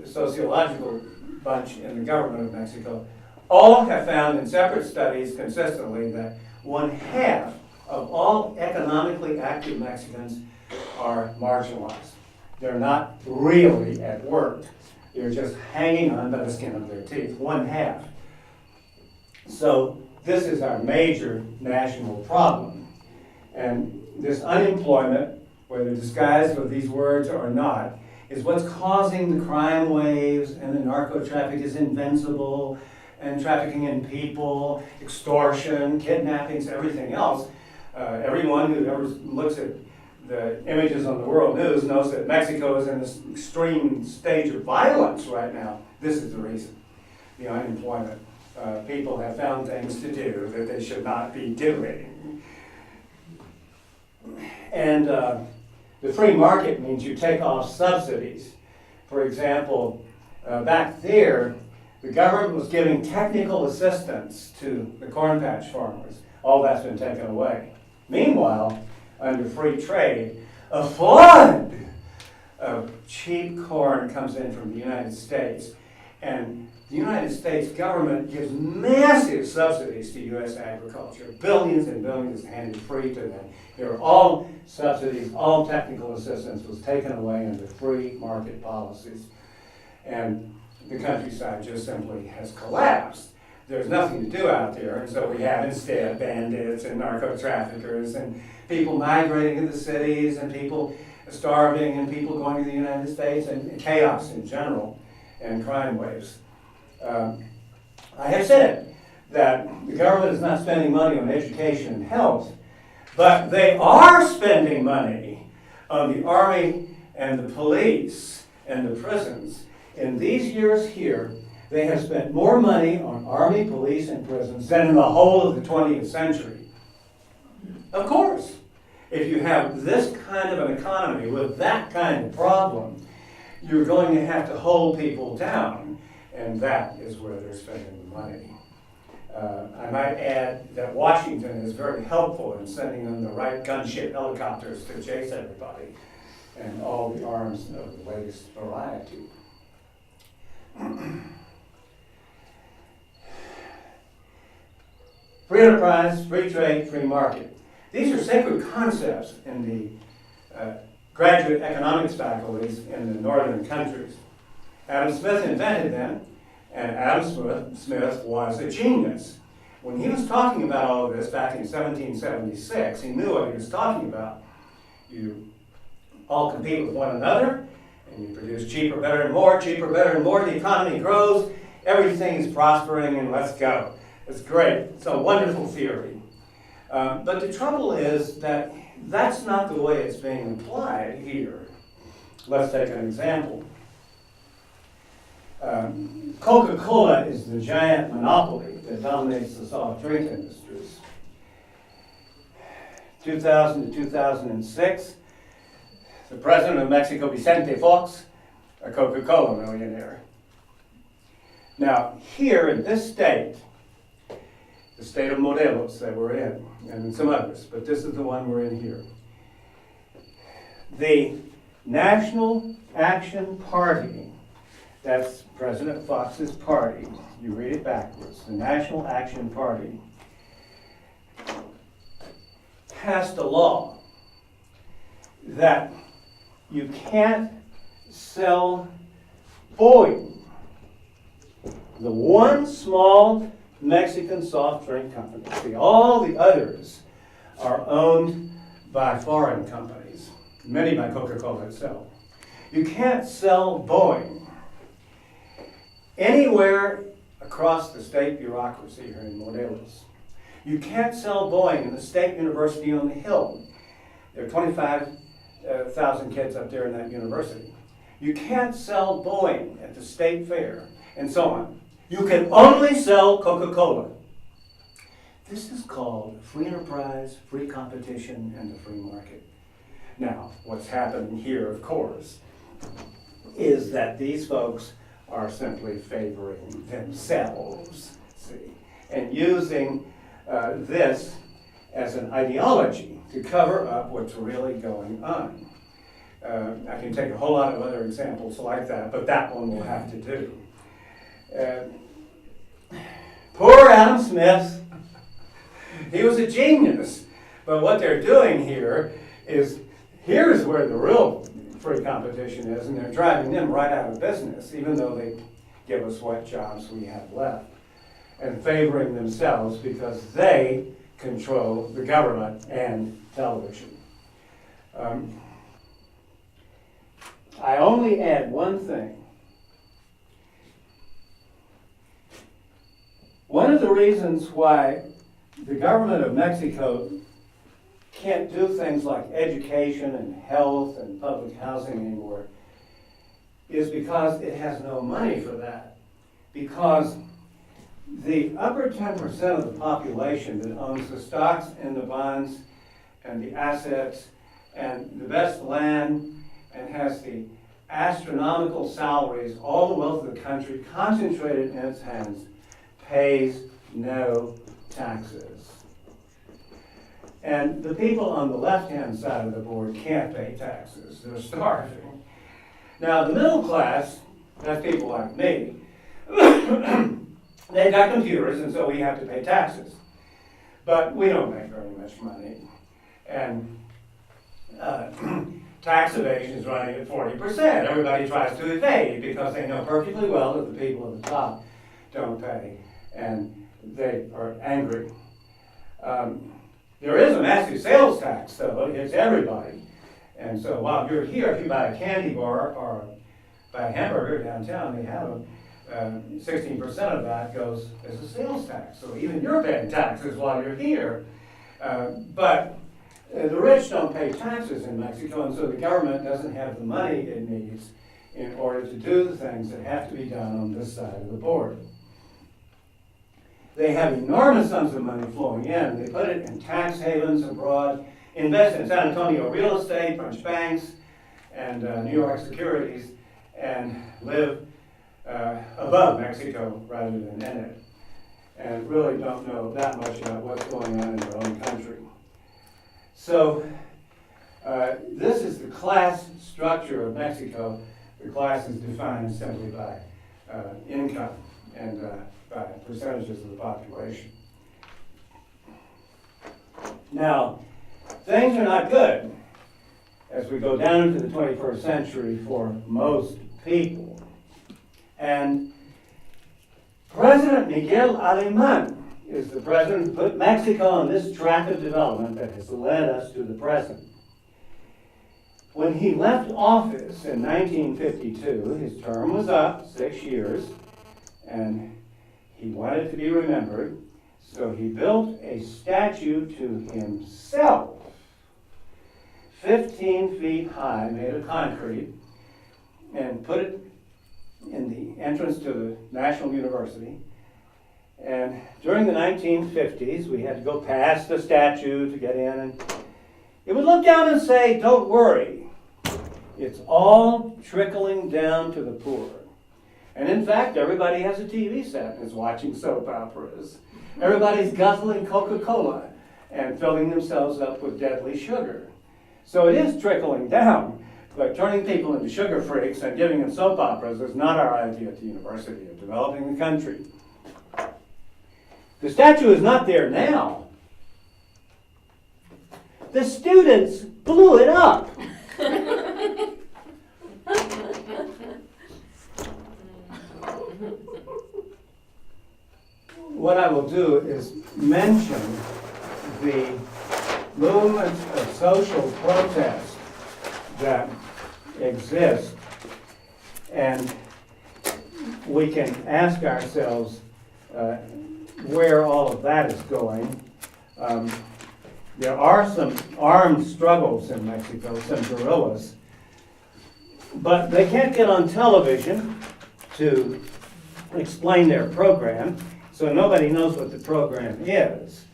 sociological bunch in the government of Mexico, all have found in separate studies consistently that 1/2 of all economically active Mexicans are marginalized. They're not really at work. They're just hanging on by the skin of their teeth, 1/2. So this is our major national problem. And this unemployment, whether disguised with these words or not, is what's causing the crime waves, and the narco traffic is invincible, and trafficking in people, extortion, kidnappings, everything else. Everyone who ever looks at the images on the world news knows that Mexico is in this extreme stage of violence right now. This is the reason, the unemployment. People have found things to do that they should not be doing. And the free market means you take off subsidies. For example, back there, the government was giving technical assistance to the corn patch farmers. All that's been taken away. Meanwhile, under free trade, a flood of cheap corn comes in from the United States, and the United States government gives massive subsidies to U.S. agriculture, billions and billions handed free to them. Here, all subsidies, all technical assistance was taken away under free market policies. And the countryside just simply has collapsed. There's nothing to do out there, and so we have instead bandits and narco-traffickers and people migrating to the cities and people starving and people going to the United States and chaos in general and crime waves. I have said that the government is not spending money on education and health, but they are spending money on the army and the police and the prisons. In these years here, they have spent more money on army, police, and prisons than in the whole of the 20th century. Of course, if you have this kind of an economy with that kind of problem, you're going to have to hold people down, and that is where they're spending the money. I might add that Washington is very helpful in sending them the right gunship helicopters to chase everybody and all the arms of the latest variety. Free enterprise, free trade, free market. These are sacred concepts in the graduate economics faculties in the northern countries. Adam Smith invented them, and Adam Smith was a genius. When he was talking about all of this back in 1776, he knew what he was talking about. You all compete with one another, and you produce cheaper, better, and more, the economy grows, everything is prospering, and let's go. It's great. It's a wonderful theory. But the trouble is that that's not the way it's being applied here. Let's take an example. Coca-Cola is the giant monopoly that dominates the soft drink industries. 2000 to 2006, the president of Mexico, Vicente Fox, a Coca-Cola millionaire. Now, here in this state, the state of Morelos that we're in, and some others, but this is the one we're in here. The National Action Party, that's President Fox's party, you read it backwards, the National Action Party, passed a law that you can't sell Boeing, the one small Mexican soft drink company. See, all the others are owned by foreign companies, many by Coca-Cola itself. You can't sell Boeing anywhere across the state bureaucracy here in Morelos. You can't sell Boeing in the State University on the Hill. There are 25,000 kids up there in that university. You can't sell Boeing at the state fair, and so on. You can only sell Coca-Cola. This is called free enterprise, free competition, and the free market. Now, what's happening here, of course, is that these folks are simply favoring themselves, see, and using this as an ideology to cover up what's really going on. I can take a whole lot of other examples like that, but that one we'll have to do. Poor Adam Smith, he was a genius, but what they're doing here is, here's where the real free competition is, and they're driving them right out of business, even though they give us what jobs we have left, and favoring themselves because they control the government and television. I only add one thing. One of the reasons why the government of Mexico can't do things like education and health and public housing anymore is because it has no money for that. Because the upper 10% of the population that owns the stocks and the bonds and the assets and the best land and has the astronomical salaries, all the wealth of the country concentrated in its hands, pays no taxes. And the people on the left-hand side of the board can't pay taxes. They're starving. Now, the middle class, that's people like me, they've got computers, and so we have to pay taxes. But we don't make very much money. And tax evasion is running at 40%. Everybody tries to evade because they know perfectly well that the people at the top don't pay, and they are angry. There is a massive sales tax, though. It hits everybody. And so while you're here, if you buy a candy bar or buy a hamburger downtown, they have them. 16% of that goes as a sales tax. So even you're paying taxes while you're here. But the rich don't pay taxes in Mexico, and so the government doesn't have the money it needs in order to do the things that have to be done on this side of the border. They have enormous sums of money flowing in. They put it in tax havens abroad, invest in San Antonio real estate, French banks, and New York securities, and live above Mexico rather than in it, and really don't know that much about what's going on in their own country. So this is the class structure of Mexico. The class is defined simply by income and by percentages of the population. Now, things are not good as we go down into the 21st century for most people. And President Miguel Alemán is the president who put Mexico on this track of development that has led us to the present. When he left office in 1952, his term was up 6 years, and he wanted to be remembered, so he built a statue to himself, 15 feet high, made of concrete, and put it in the entrance to the National University. And during the 1950s, we had to go past the statue to get in, and it would look down and say, "Don't worry, it's all trickling down to the poor." And in fact, everybody has a TV set and is watching soap operas. Everybody's guzzling Coca-Cola and filling themselves up with deadly sugar. So it is trickling down, but turning people into sugar freaks and giving them soap operas is not our idea at the university of developing the country. The statue is not there now. The students blew it up. What I will do is mention the movement of social protest that exists, and we can ask ourselves where all of that is going. There are some armed struggles in Mexico, some guerrillas, but they can't get on television to explain their program, so nobody knows what the program is.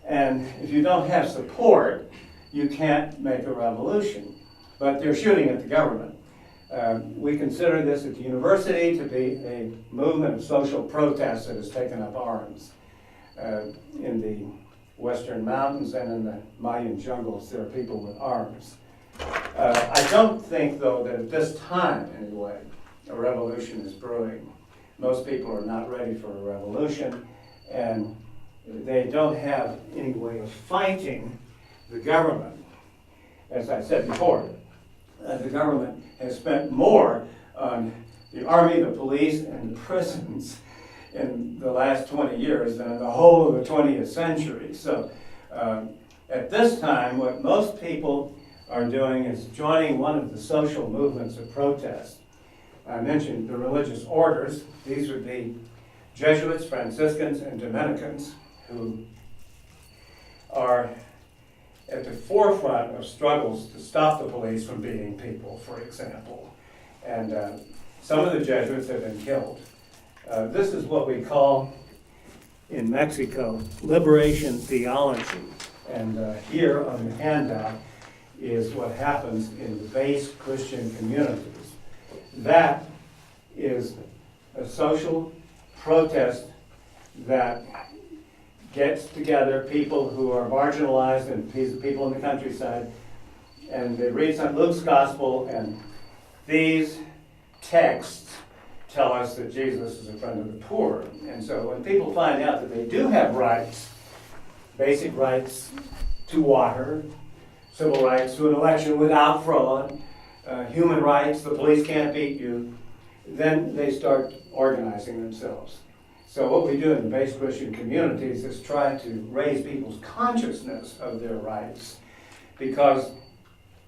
And if you don't have support, you can't make a revolution. But they're shooting at the government. We consider this at the university to be a movement of social protest that has taken up arms. In the western mountains and in the Mayan jungles, there are people with arms. I don't think, though, that at this time, anyway, a revolution is brewing. Most people are not ready for a revolution, and they don't have any way of fighting the government. As I said before, the government has spent more on the army, the police, and the prisons in the last 20 years than in the whole of the 20th century. So at this time, what most people are doing is joining one of the social movements of protest. I mentioned the religious orders. These would be Jesuits, Franciscans, and Dominicans, who are at the forefront of struggles to stop the police from beating people, for example. And some of the Jesuits have been killed. This is what we call, in Mexico, liberation theology. And here on the handout is what happens in the base Christian communities. That is a social protest that gets together people who are marginalized and people in the countryside, and they read St. Luke's Gospel, and these texts tell us that Jesus is a friend of the poor. And so when people find out that they do have rights, basic rights to water, civil rights to an election without fraud, human rights, the police can't beat you, then they start organizing themselves. So what we do in the base Christian communities is try to raise people's consciousness of their rights, because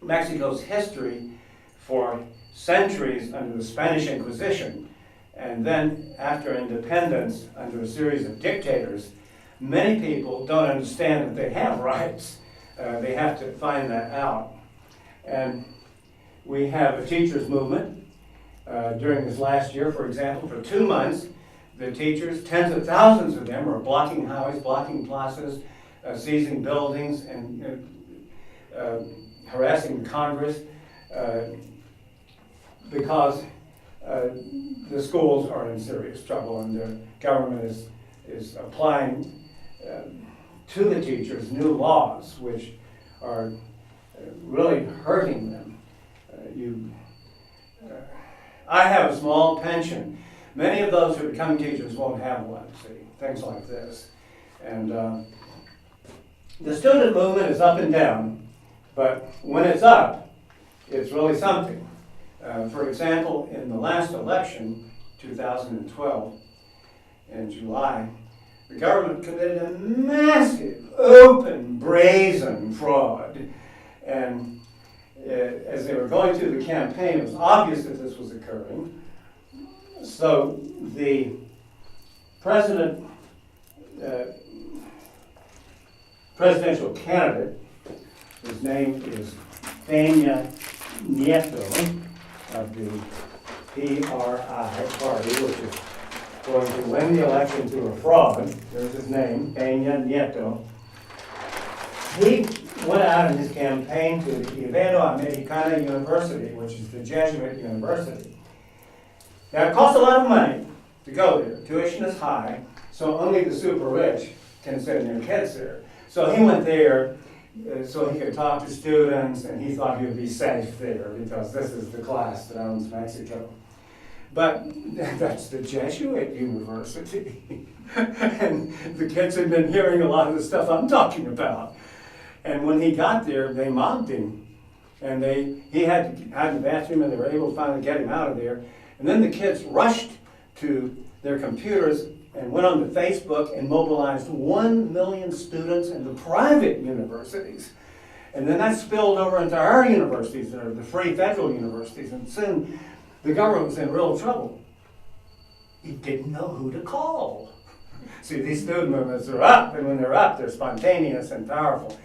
Mexico's history for centuries under the Spanish Inquisition, and then after independence under a series of dictators, many people don't understand that they have rights. They have to find that out. And we have a teachers' movement. During this last year, for example, for 2 months, the teachers, tens of thousands of them, are blocking highways, blocking plazas, seizing buildings, and harassing Congress because the schools are in serious trouble, and the government is applying to the teachers new laws which are really hurting them. I have a small pension. Many of those who are becoming teachers won't have one, see, things like this. And the student movement is up and down, but when it's up, it's really something. For example, in the last election, 2012, in July, the government committed a massive, open, brazen fraud. And as they were going through the campaign, it was obvious that this was occurring. So the presidential candidate, his name is Peña Nieto of the PRI party, which is going to win the election through a fraud. There's his name, Peña Nieto. He went out in his campaign to the Iberoamericana University, which is the Jesuit university. Now, it costs a lot of money to go there. Tuition is high, so only the super rich can send their kids there. So he went there so he could talk to students, and he thought he would be safe there because this is the class that owns Mexico. But that's the Jesuit university. And the kids had been hearing a lot of the stuff I'm talking about. And when he got there, they mobbed him. And he had to hide in the bathroom, and they were able to finally get him out of there. And then the kids rushed to their computers and went on to Facebook and mobilized 1 million students in the private universities. And then that spilled over into our universities, or the free federal universities, and soon the government was in real trouble. He didn't know who to call. See, these student movements are up, and when they're up, they're spontaneous and powerful.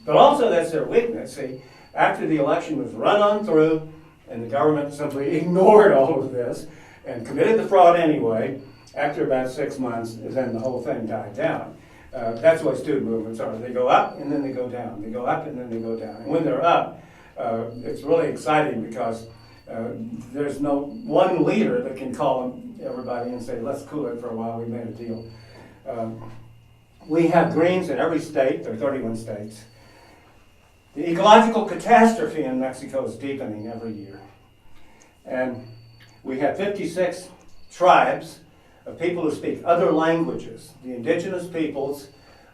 But also that's their weakness. See, after the election was run on through, and the government simply ignored all of this and committed the fraud anyway, after about 6 months, then the whole thing died down. That's what student movements are. They go up and then they go down. They go up and then they go down. And when they're up, it's really exciting because there's no one leader that can call everybody and say, let's cool it for a while, we made a deal. We have Greens in every state. There are 31 states. The ecological catastrophe in Mexico is deepening every year. And we have 56 tribes of people who speak other languages. The indigenous peoples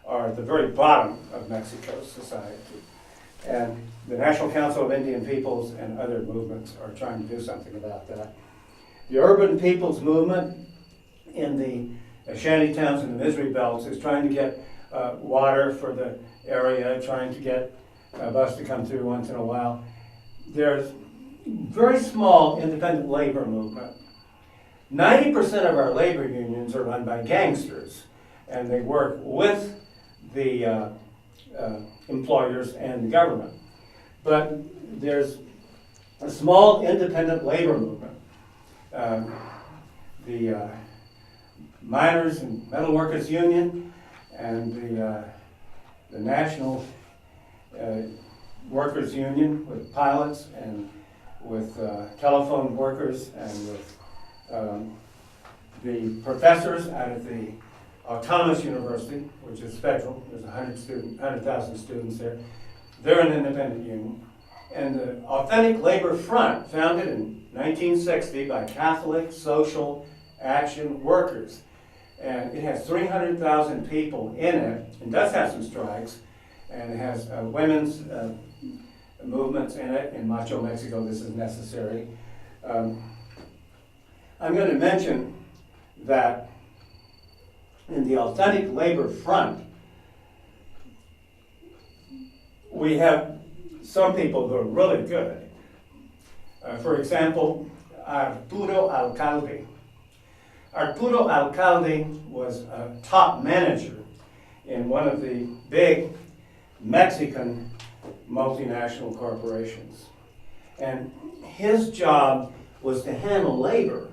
are at the very bottom of Mexico's society. And the National Council of Indian Peoples and other movements are trying to do something about that. The urban peoples movement in the shanty towns and the misery belts is trying to get water for the area, trying to get a bus to come through once in a while. There's very small independent labor movement. 90% of our labor unions are run by gangsters, and they work with the employers and the government. But there's a small independent labor movement. The Miners and Metal Workers Union and the National Workers Union with pilots and with telephone workers and with the professors out of the Autonomous University, which is federal. There's 100,000 students there. They're an independent union. and the Authentic Labor Front, founded in 1960 by Catholic Social Action Workers. And it has 300,000 people in it, and does have some strikes, and it has women's movements in it. In Macho Mexico, this is necessary. I'm going to mention that in the Authentic Labor Front, we have some people who are really good. For example, Arturo Alcalde. Arturo Alcalde was a top manager in one of the big Mexican multinational corporations. And his job was to handle labor.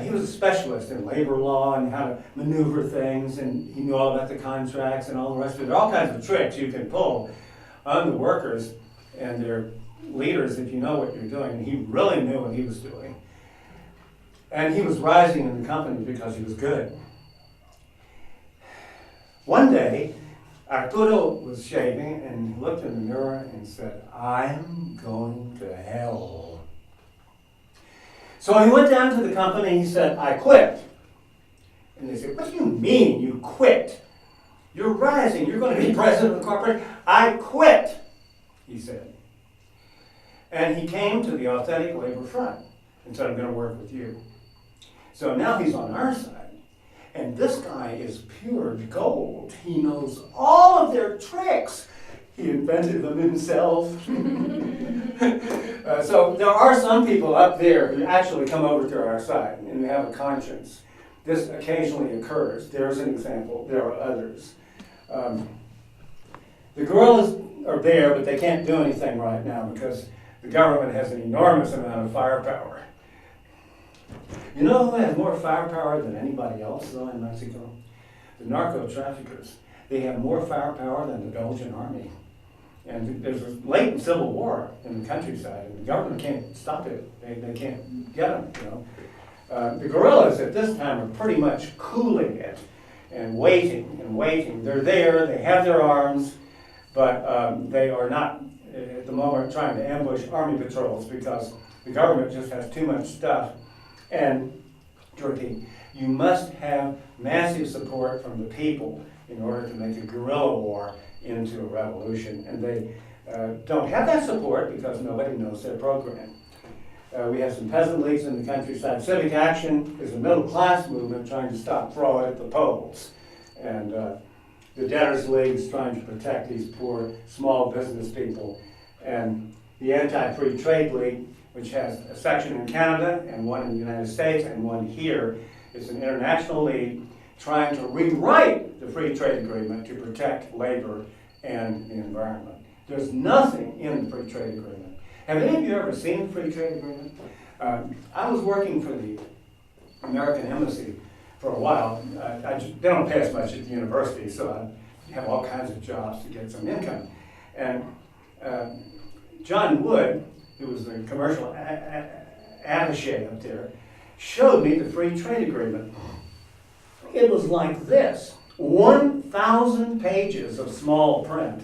He was a specialist in labor law and how to maneuver things, and he knew all about the contracts and all the rest of it. There are all kinds of tricks you can pull on the workers and their leaders if you know what you're doing. And he really knew what he was doing. And he was rising in the company because he was good. One day, Arturo was shaving and he looked in the mirror and said, "I'm going to hell." So he went down to the company and he said, "I quit." And they said, "What do you mean you quit? You're rising, you're going to be president of the corporation." "I quit," he said. And he came to the Authentic Labor Front and said, "I'm going to work with you." So now he's on our side. And this guy is pure gold. He knows all of their tricks. He invented them himself. So there are some people up there who actually come over to our side and they have a conscience. This occasionally occurs. There's an example. There are others. The guerrillas are there, but they can't do anything right now because the government has an enormous amount of firepower. You know who has more firepower than anybody else, though, in Mexico? The narco-traffickers. They have more firepower than the Belgian army. And there's a latent civil war in the countryside, and the government can't stop it. They can't get them, you know. The guerrillas at this time are pretty much cooling it and waiting and waiting. They're there, they have their arms, but they are not, at the moment, trying to ambush army patrols because the government just has too much stuff. And, Jordy, you must have massive support from the people in order to make a guerrilla war into a revolution. And they don't have that support because nobody knows their program. We have some peasant leagues in the countryside. Civic Action is a middle-class movement trying to stop fraud at the polls. And the Debtors League is trying to protect these poor small business people. And the Anti-Free Trade League, which has a section in Canada and one in the United States and one here, is an international league trying to rewrite the free trade agreement to protect labor and the environment. There's nothing in the free trade agreement. Have any of you ever seen the free trade agreement? I was working for the American Embassy for a while. They don't pay as much at the university, so I have all kinds of jobs to get some income. And John Wood, who was the commercial attaché up there, showed me the free trade agreement. It was like this, 1,000 pages of small print.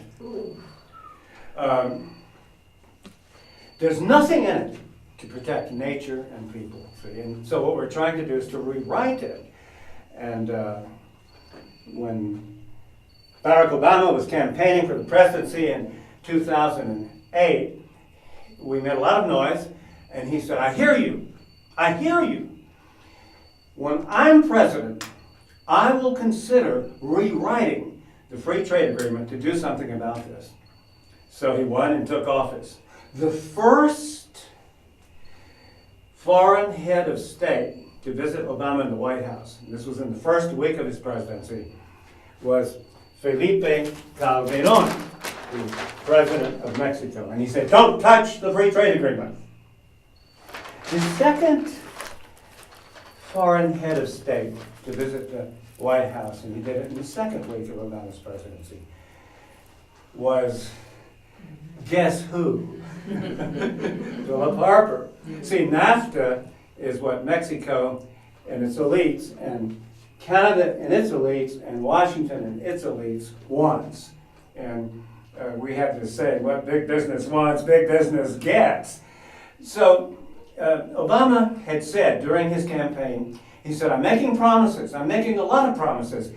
There's nothing in it to protect nature and people. See? And so what we're trying to do is to rewrite it. And when Barack Obama was campaigning for the presidency in 2008, we made a lot of noise, and he said, "I hear you. I hear you. When I'm president, I will consider rewriting the free trade agreement to do something about this." So he won and took office. The first foreign head of state to visit Obama in the White House, and this was in the first week of his presidency, was Felipe Calderon, the president of Mexico. And he said, "Don't touch the free trade agreement." The second foreign head of state to visit the White House, and he did it in the second week of Obama's presidency, was, guess who? Philip Harper. See, NAFTA is what Mexico and its elites, and Canada and its elites, and Washington and its elites wants. And we have to say what big business wants, big business gets. So Obama had said during his campaign, he said, I'm making promises, I'm making a lot of promises,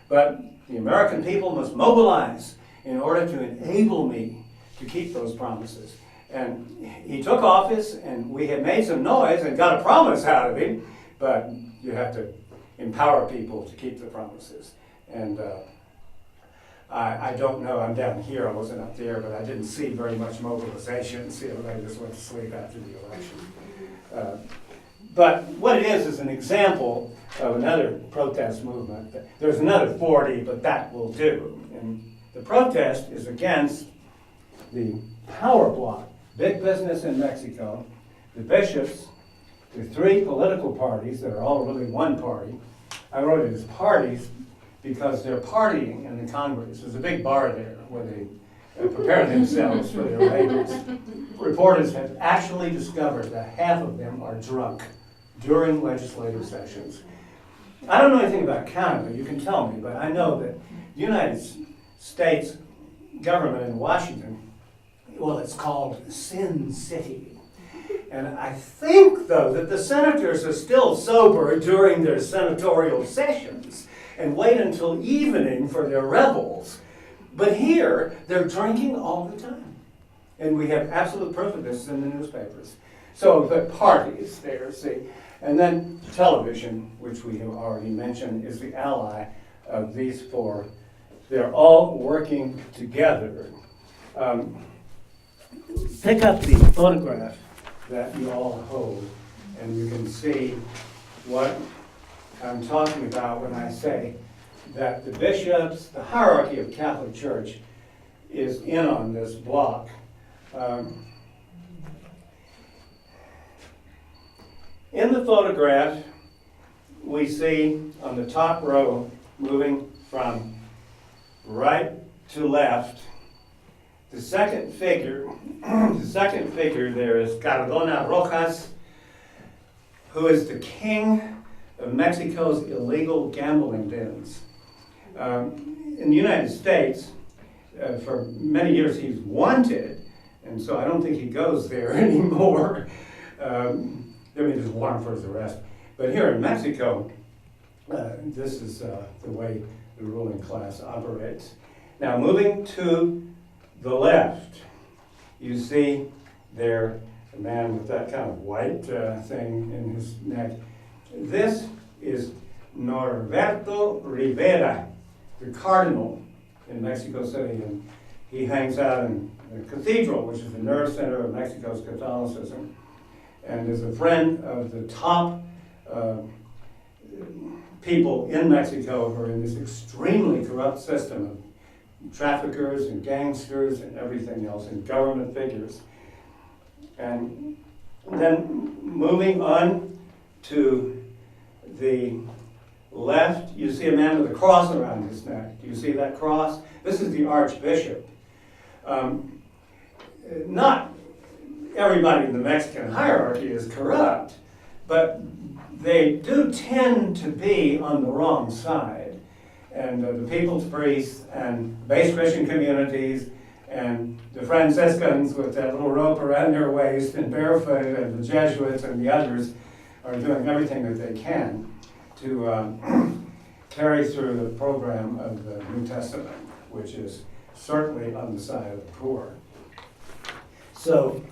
but the American people must mobilize in order to enable me to keep those promises. And he took office, and we had made some noise and got a promise out of him, but you have to empower people to keep the promises. And I don't know, I'm down here, I wasn't up there, but I didn't see very much mobilization. See, everybody just went to sleep after the election. But what it is an example of another protest movement. There's another 40, but that will do. And the protest is against the power block, big business in Mexico, the bishops, the three political parties that are all really one party. I wrote it as parties because they're partying in the Congress. There's a big bar there where they prepare themselves for their labors. Reporters have actually discovered that half of them are drunk during legislative sessions. I don't know anything about Canada, you can tell me, but I know that the United States government in Washington, well, it's called Sin City. And I think, though, that the senators are still sober during their senatorial sessions and wait until evening for their revels. But here, they're drinking all the time. And we have absolute proof of this in the newspapers. So the parties there, see. And then television, which we have already mentioned, is the ally of these four. They're all working together. Pick up the photograph that you all hold, and you can see what I'm talking about when I say that the bishops, the hierarchy of Catholic Church, is in on this block. In the photograph, we see on the top row, moving from right to left, the second figure there is Cardona Rojas, who is the king of Mexico's illegal gambling dens. In the United States, for many years he's wanted, and so I don't think he goes there anymore. There's a warrant for his arrest. But here in Mexico, this is the way the ruling class operates. Now, moving to the left, you see there a man with that kind of white thing in his neck. This is Norberto Rivera, the cardinal in Mexico City, and he hangs out in the cathedral, which is the nerve center of Mexico's Catholicism, and is a friend of the top people in Mexico who are in this extremely corrupt system of traffickers and gangsters and everything else, and government figures. And then moving on to the left, you see a man with a cross around his neck. Do you see that cross? This is the Archbishop. Not everybody in the Mexican hierarchy is corrupt, but they do tend to be on the wrong side. And the people's priests and base Christian communities and the Franciscans with that little rope around their waist and barefooted, and the Jesuits and the others are doing everything that they can to carry through the program of the New Testament, which is certainly on the side of the poor. So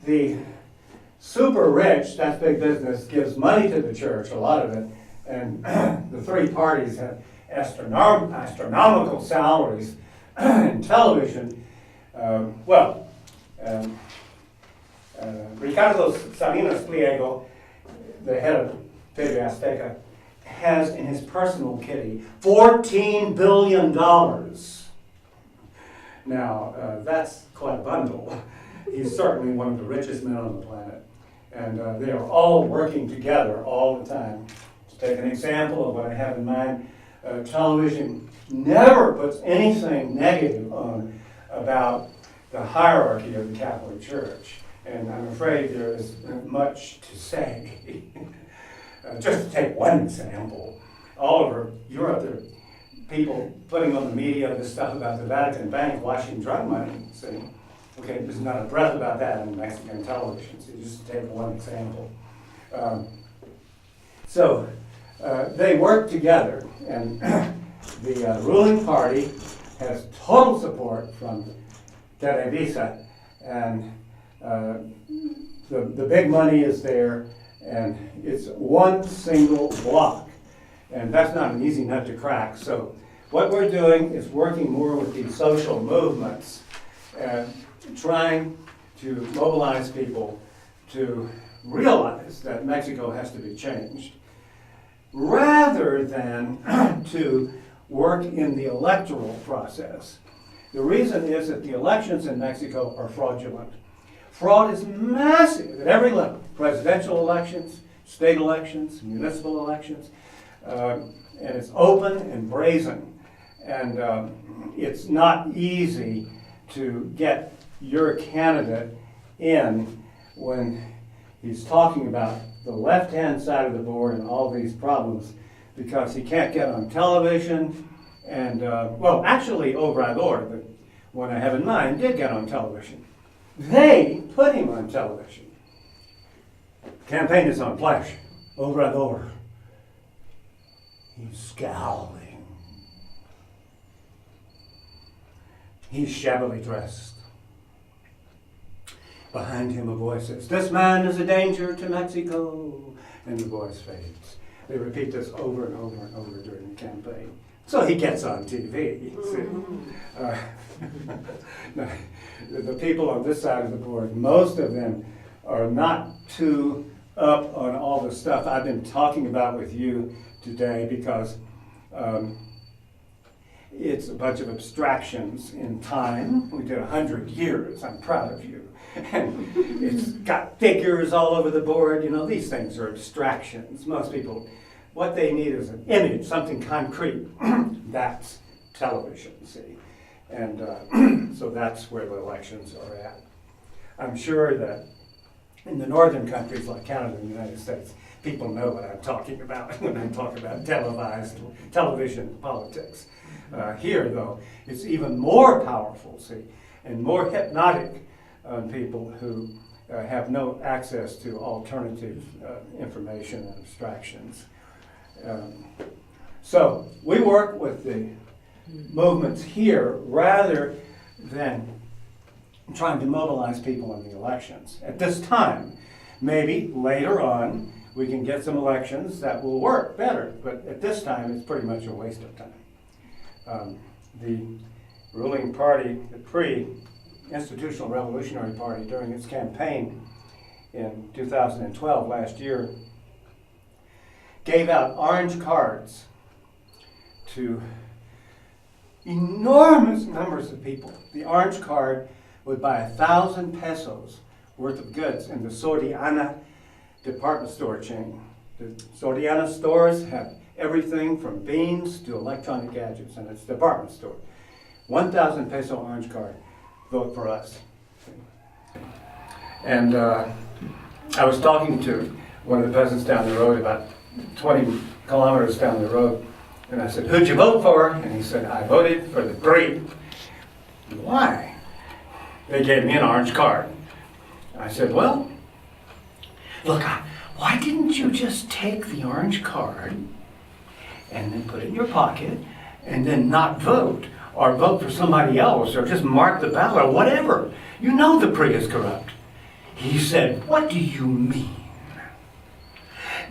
the super rich, that's big business, gives money to the church, a lot of it, and the three parties have astronomical salaries in television. Ricardo Salinas Pliego, the head of TV Azteca, has in his personal kitty $14 billion. Now, that's quite a bundle. He's certainly one of the richest men on the planet. And they are all working together all the time. To take an example of what I have in mind, television never puts anything negative on about the hierarchy of the Catholic Church. And I'm afraid there is much to say. Just to take one example, Oliver, you're up there people putting on the media this stuff about the Vatican Bank washing drug money. See, okay, there's not a breath about that in Mexican television. So just to take one example. They work together, and the ruling party has total support from Televisa, and the big money is there, and it's one single block. And that's not an easy nut to crack. So what we're doing is working more with these social movements and trying to mobilize people to realize that Mexico has to be changed, rather than to work in the electoral process. The reason is that the elections in Mexico are fraudulent. Fraud is massive at every level: presidential elections, state elections, municipal elections. And it's open and brazen, and it's not easy to get your candidate in when he's talking about the left-hand side of the board and all these problems, because he can't get on television. And well, actually, Obrador, the one I have in mind, did get on television. They put him on television. Campaign is on flash. Obrador. He's scowling. He's shabbily dressed. Behind him a voice says, "This man is a danger to Mexico." And the voice fades. They repeat this over and over and over during the campaign. So he gets on TV. The people on this side of the board, most of them are not too up on all the stuff I've been talking about with you today, because it's a bunch of abstractions in time. We did 100 years. I'm proud of you. And it's got figures all over the board. You know, these things are abstractions. Most people, what they need is an image, something concrete. That's television, see? And so that's where the elections are at. I'm sure that in the northern countries like Canada and the United States, people know what I'm talking about when I talk about television politics. Here, though, it's even more powerful, see, and more hypnotic on people who have no access to alternative information and abstractions. So we work with the movements here rather than trying to mobilize people in the elections. At this time, maybe later on, we can get some elections that will work better, but at this time, it's pretty much a waste of time. The ruling party, the Institutional Revolutionary Party, during its campaign in 2012, last year, gave out orange cards to enormous numbers of people. The orange card would buy 1,000 pesos worth of goods in the Soriana department store chain. The Soriana stores have everything from beans to electronic gadgets, and it's a department store. 1,000 peso orange card. Vote for us. And I was talking to one of the peasants down the road, about 20 kilometers down the road, and I said, "Who'd you vote for?" And he said, "I voted for the PRI." "Why?" "They gave me an orange card." I said, "Well, look, why didn't you just take the orange card and then put it in your pocket and then not vote, or vote for somebody else, or just mark the ballot, or whatever? You know the PRI is corrupt." He said, "What do you mean?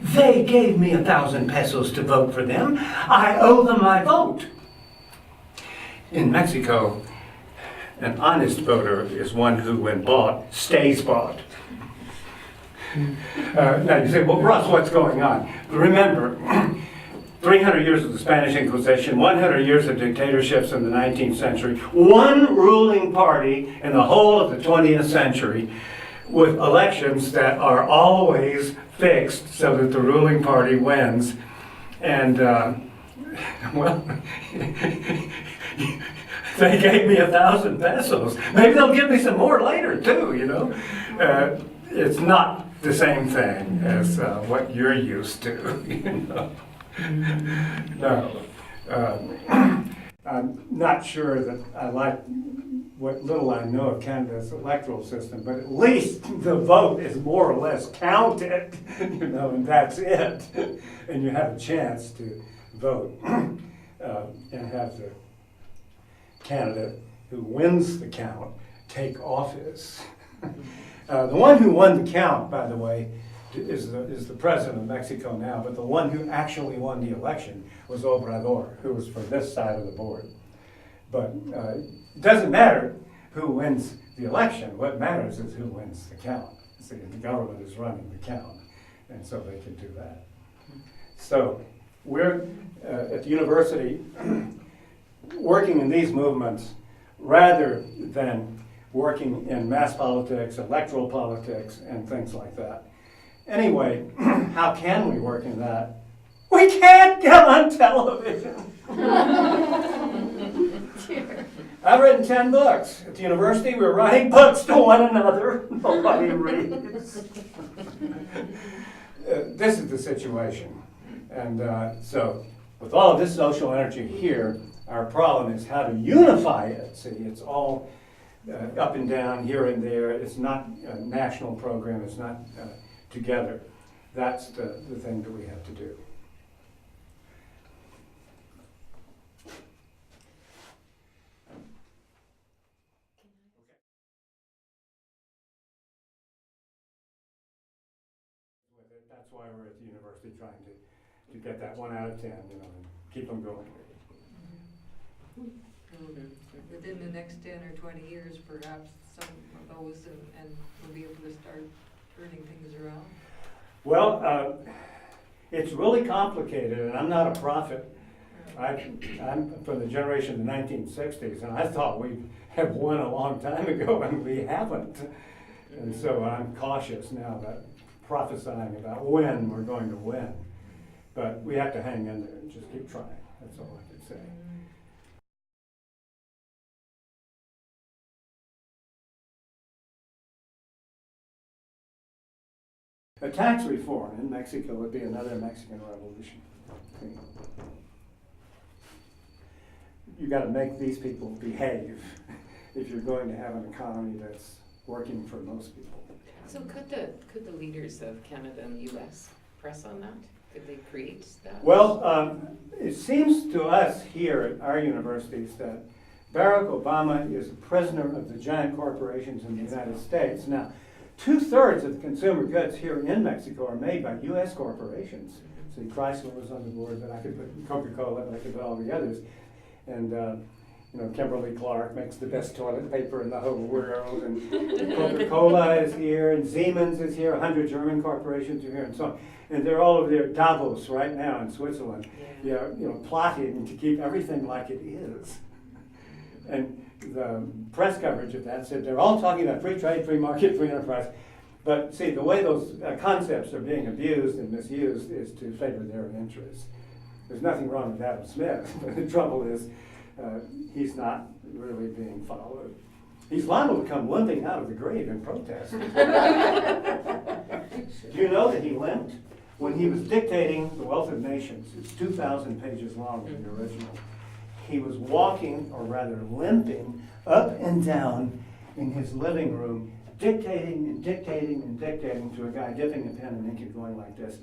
They gave me 1,000 pesos to vote for them. I owe them my vote." In Mexico, an honest voter is one who, when bought, stays bought. Now you say, "Well, Russ, what's going on?" Remember, 300 years of the Spanish Inquisition, 100 years of dictatorships in the 19th century, one ruling party in the whole of the 20th century, with elections that are always fixed so that the ruling party wins. And, well, they gave me 1,000 pesos. Maybe they'll give me some more later, too, you know. It's not the same thing as what you're used to, you know. No. I'm not sure that I like what little I know of Canada's electoral system, but at least the vote is more or less counted, and that's it. And you have a chance to vote and have the candidate who wins the count take office. The one who won the count, by the way, is the president of Mexico now, but the one who actually won the election was Obrador, who was from this side of the board. But it doesn't matter who wins the election. What matters is who wins the count. See, the government is running the count, and so they can do that. So we're at the university working in these movements rather than working in mass politics, electoral politics, and things like that. Anyway, how can we work in that? We can't get on television. I've written 10 books. At the university, we're writing books to one another. Nobody reads. This is the situation. And so, with all of this social energy here, our problem is how to unify it. See, it's all up and down, here and there. It's not a national program. It's not together. That's the thing that we have to do. That's why we're at the university trying to get that 1 out of 10, and keep them going.
Within the next 10 or 20 years, perhaps some of those, and we'll be able to start turning things around?
Well, it's really complicated, and I'm not a prophet. I'm from the generation of the 1960s, and I thought we had won a long time ago, and we haven't. And so I'm cautious now about prophesying about when we're going to win. But we have to hang in there and just keep trying. That's all I can say. A tax reform in Mexico would be another Mexican revolution. You got to make these people behave if you're going to have an economy that's working for most people.
So could the leaders of Canada and the U.S. press on that? Could they create that?
Well, it seems to us here at our universities that Barack Obama is a prisoner of the giant corporations in the United States. Now, 2/3 of the consumer goods here in Mexico are made by U.S. corporations. See, Chrysler was on the board, but I could put Coca-Cola, but I could put all the others. And Kimberly-Clark makes the best toilet paper in the whole world, and Coca-Cola is here, and Siemens is here, 100 German corporations are here, and so on. And they're all over there at Davos right now in Switzerland, plotting to keep everything like it is. And the press coverage of that said they're all talking about free trade, free market, free enterprise. But see, the way those concepts are being abused and misused is to favor their interests. There's nothing wrong with Adam Smith, but the trouble is he's not really being followed. He's liable to come limping out of the grave in protest. Do you know that he limped? When he was dictating The Wealth of Nations, it's 2,000 pages long in the original, he was walking, or rather limping, up and down in his living room, dictating and dictating and dictating to a guy dipping a pen and ink and going like this.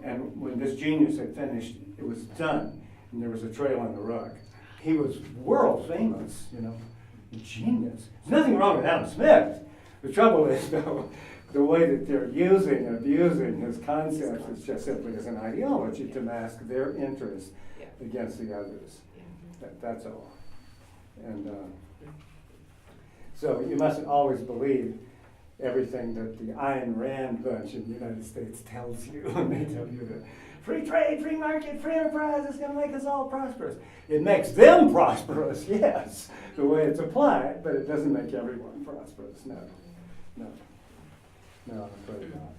And when this genius had finished, it was done, and there was a trail on the rug. He was world famous, a genius. There's nothing wrong with Adam Smith. The trouble is, though, the way that they're using and abusing his concepts is just simply as an ideology to mask their interests against the others. That's all. And so you mustn't always believe everything that the Ayn Rand bunch in the United States tells you when they tell you that free trade, free market, free enterprise is going to make us all prosperous. It makes them prosperous, yes, the way it's applied, but it doesn't make everyone prosperous. No, I'm afraid not.